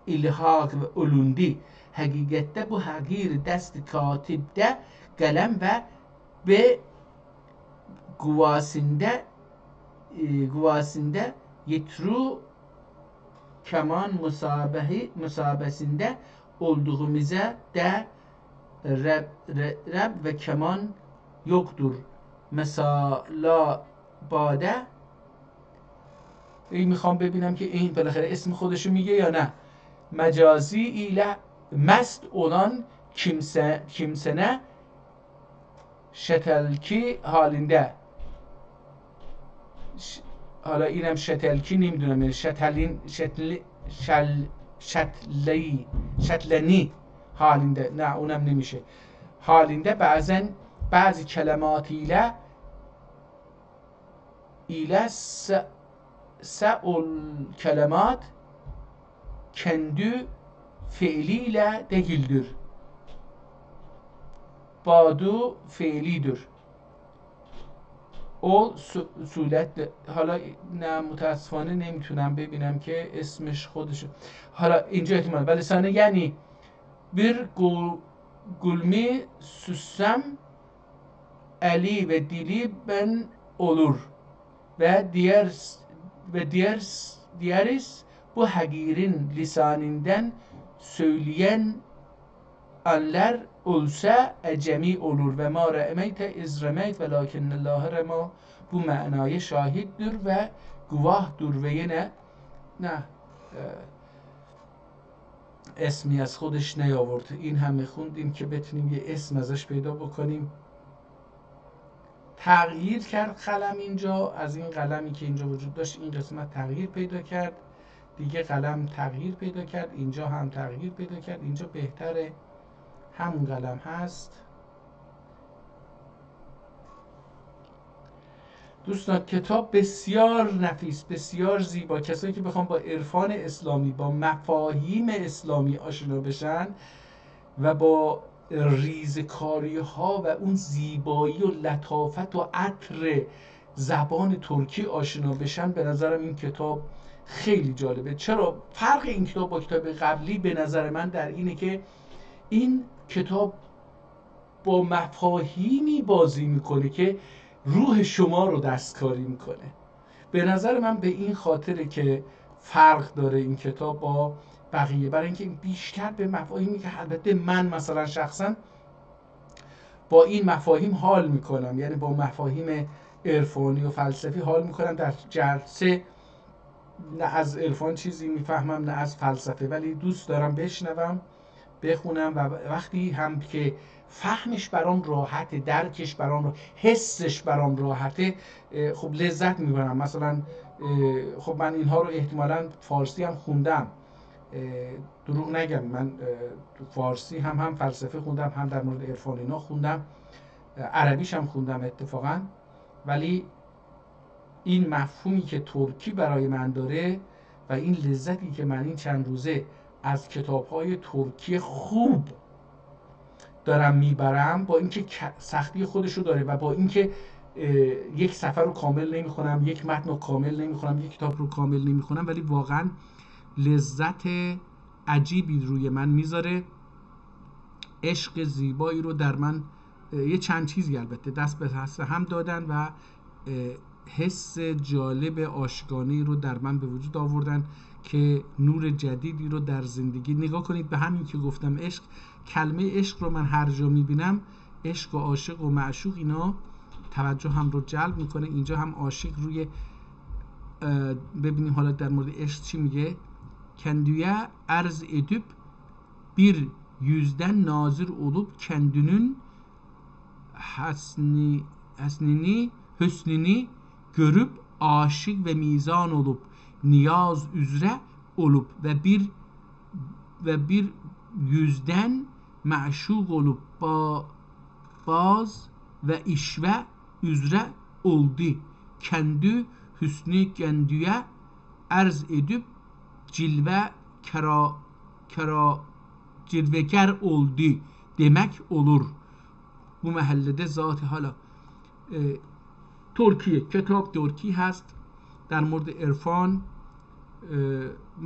ilhak ve ulundi. Hakikatte bu hagir dest katibde kalem ve guvasinde yetru keman musabesinde olduğumuza de reb ve keman yoktur. Mesela bade میخوام ببینم که این بالاخره اسم خودشو میگه یا نه. مجازی ile mest olan kimsene şetelki halinde. حالا اینم شتلکی نمیدونم، یعنی شتلنی halinde. نه اونم نمیشه. halinde bazı kelimat ile se'ul kelimat kendi fiiliyle değildir. Badu fiilidir. او صورت حالا نه متاسفانه نمیتونم ببینم که اسمش خودشه. حالا اینجا احتمال ولی سانه یعنی bir gulmi süssem eli ve dili ben olur ve diğeriz bu hagirin lisanından söyleyen anlar olsa ecemi olur ve ma re'meyte iz remeyt ve lakinnallâhe rema. Bu manaya şahittir ve guvahdır ve yine نه اسمی از خودش نیاورد. این هم میخوندیم که بتونیم یه اسم ازش پیدا بکنیم. تغییر کرد قلم اینجا، از این قلمی که اینجا وجود داشت این قسمت تغییر پیدا کرد، دیگه قلم تغییر پیدا کرد، اینجا هم تغییر پیدا کرد، اینجا بهتره همون قلم هست. دوستان کتاب بسیار نفیس، بسیار زیبا. کسایی که بخوام با عرفان اسلامی، با مفاهیم اسلامی آشنا بشن و با ریزکاری ها و اون زیبایی و لطافت و عطر زبان ترکی آشنا بشن، به نظرم این کتاب خیلی جالبه. چرا؟ فرق این کتاب با کتاب قبلی به نظر من در اینه که این کتاب با مفاهیمی بازی میکنه که روح شما رو دستکاری میکنه. به نظر من به این خاطره که فرق داره این کتاب با بقیه، برای اینکه بیشتر به مفاهیمی که البته من مثلا شخصا با این مفاهیم حال میکنم، یعنی با مفاهیم عرفانی و فلسفی حال میکنم. در جلسه نه از عرفان چیزی میفهمم نه از فلسفه، ولی دوست دارم بشنوم، بخونم و وقتی هم که فهمش برام راحته، درکش برام حسش برام راحته، خب لذت میبرم. مثلا خب من اینها رو احتمالاً فارسی هم خوندم، دروغ نگم، من فارسی هم فلسفه خوندم، هم در مورد عرفان اینا خوندم، عربیش هم خوندم اتفاقا. ولی این مفهومی که ترکی برای من داره و این لذتی که من این چند روزه از کتاب‌های ترکی خوب دارم میبرم، با اینکه سختی خودشو داره و با اینکه یک سفر رو کامل نمیخونم، یک متن رو کامل نمیخونم، یک کتاب رو کامل نمیخونم، ولی واقعا لذت عجیبی روی من میذاره. عشق زیبایی رو در من یه چند چیزی البته دست به دست هم دادن و حس جالب آشگانه‌ای رو در من به وجود آوردن که نور جدیدی رو در زندگی. نگاه کنید به همین که گفتم عشق، کلمه عشق رو من هر جا میبینم، عشق و عاشق و معشوق اینا توجه هم رو جلب میکنه. اینجا هم عاشق روی ببینیم حالا در مورد عشق چی میگه. kendiye arz edip bir yüzden nazır olup kendinin hüsnini görüp aşık ve mizan olup niyaz üzere olup ve bir ve bir yüzden maşuk olup baz ve işve üzere oldu. Kendi hüsnü kendüye arz edip cilveker oldu demek olur. Bu محله ذات حالا ترکیه، کتاب ترکی هست در مورد عرفان.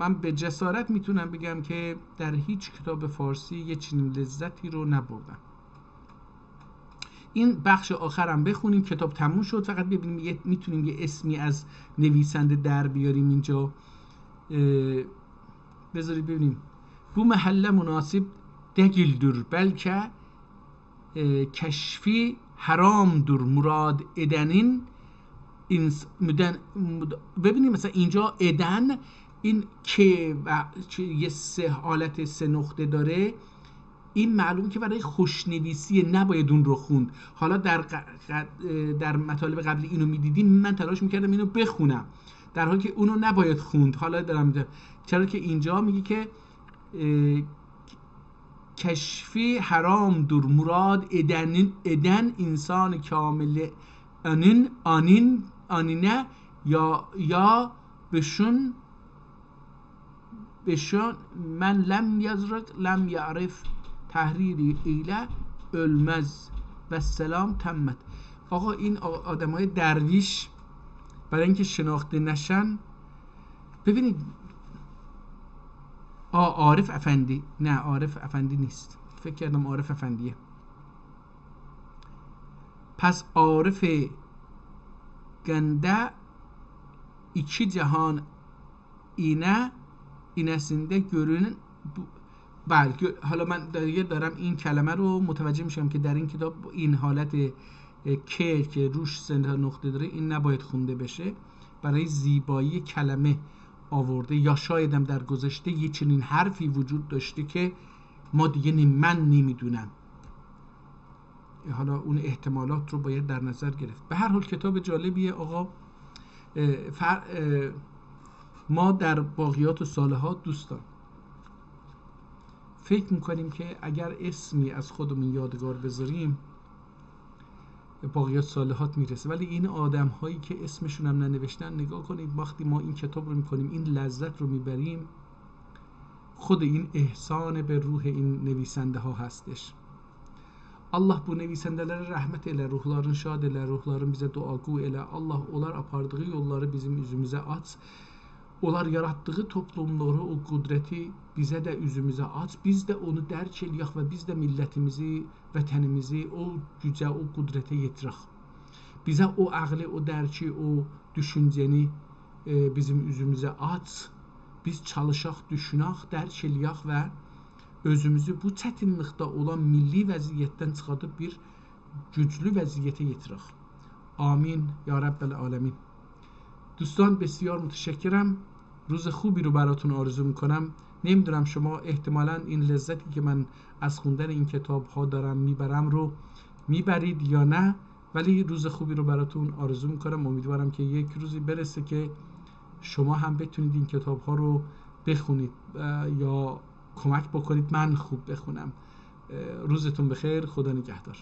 من به جسارت میتونم بگم که در هیچ کتاب فارسی یه چنین لذتی رو نبردم. این بخش آخرم بخونیم، کتاب تموم شد. فقط ببینیم میتونیم یه اسمی از نویسنده در بیاریم اینجا. بذارید ببینیم. Bu محله مناسب değildir belki keşfi haramdır murad edenin ببینید مثلا اینجا ادن این که و یه سه حالت سه نقطه داره، این معلوم که برای خوشنویسی نباید اون رو خوند. حالا در مطالب قبلی اینو میدیدیم من تلاش میکردم اینو بخونم در حالی که اونو نباید خوند. حالا دارم چرا که اینجا میگه که کشفی حرام دور مراد ادن انسان کامل آنینه یا بشون من لم یزرق لم یعرف تحریری ایله ölmez و سلام تمت. آقا این آدمای درویش برای اینکه شناخته نشن، ببینید عارف افندی، نه عارف افندی نیست، فکر کردم عارف افندیه. پس عارف گنده iki cihan inesinde görünen بله. حالا من دارم این کلمه رو متوجه میشم که در این کتاب این حالت که روش سه نقطه داره این نباید خونده بشه، برای زیبایی کلمه آورده، یا شاید هم در گذشته یه چنین حرفی وجود داشته که ما دیگه من نمیدونم. حالا اون احتمالات رو باید در نظر گرفت. به هر حال کتاب جالبیه آقا. ما در باقیات و صالحات دوستان فکر میکنیم که اگر اسمی از خودمون یادگار بذاریم باقیات صالحات میرسه، ولی این آدم هایی که اسمشون هم ننوشتن نگاه کنید، وقتی ما این کتاب رو میکنیم این لذت رو میبریم، خود این احسان به روح این نویسنده ها هستش. Allah bu nefisənlərə rəhmət elə, ruhlarını şad elə, ruhların bizə duaqu elə. Allah onlar apardığı yolları bizim üzümüzə aç. Onlar yaratdığı toplumları, o qudrəti bizə də üzümüzə aç. Biz də onu dərk eləyək və biz də millətimizi, vətənimizi o gücə, o qudrətə yetirək. Bizə o ağlı, o dərki, o düşüncəni bizim üzümüzə aç. Biz çalışaq, düşünək, dərk eləyək və özümüzü bu çətinlikdə olan milli vəziyyətdən çıxadıb bir güclü vəziyyətə yetirək. Amin ya Rabbel Alemin. دوستان بسیار متشکرم. روز خوبی رو براتون آرزو میکنم. نمیدونم شما احتمالاً این لذتی که من از خوندن این کتاب ها دارم میبرم رو میبرید یا نه، ولی روز خوبی رو براتون آرزو میکنم. امیدوارم که یک روزی برسه که شما هم بتونید این کتاب ها رو بخونید یا کمک بکنید من خوب بخونم. روزتون بخیر. خدا نگهدار.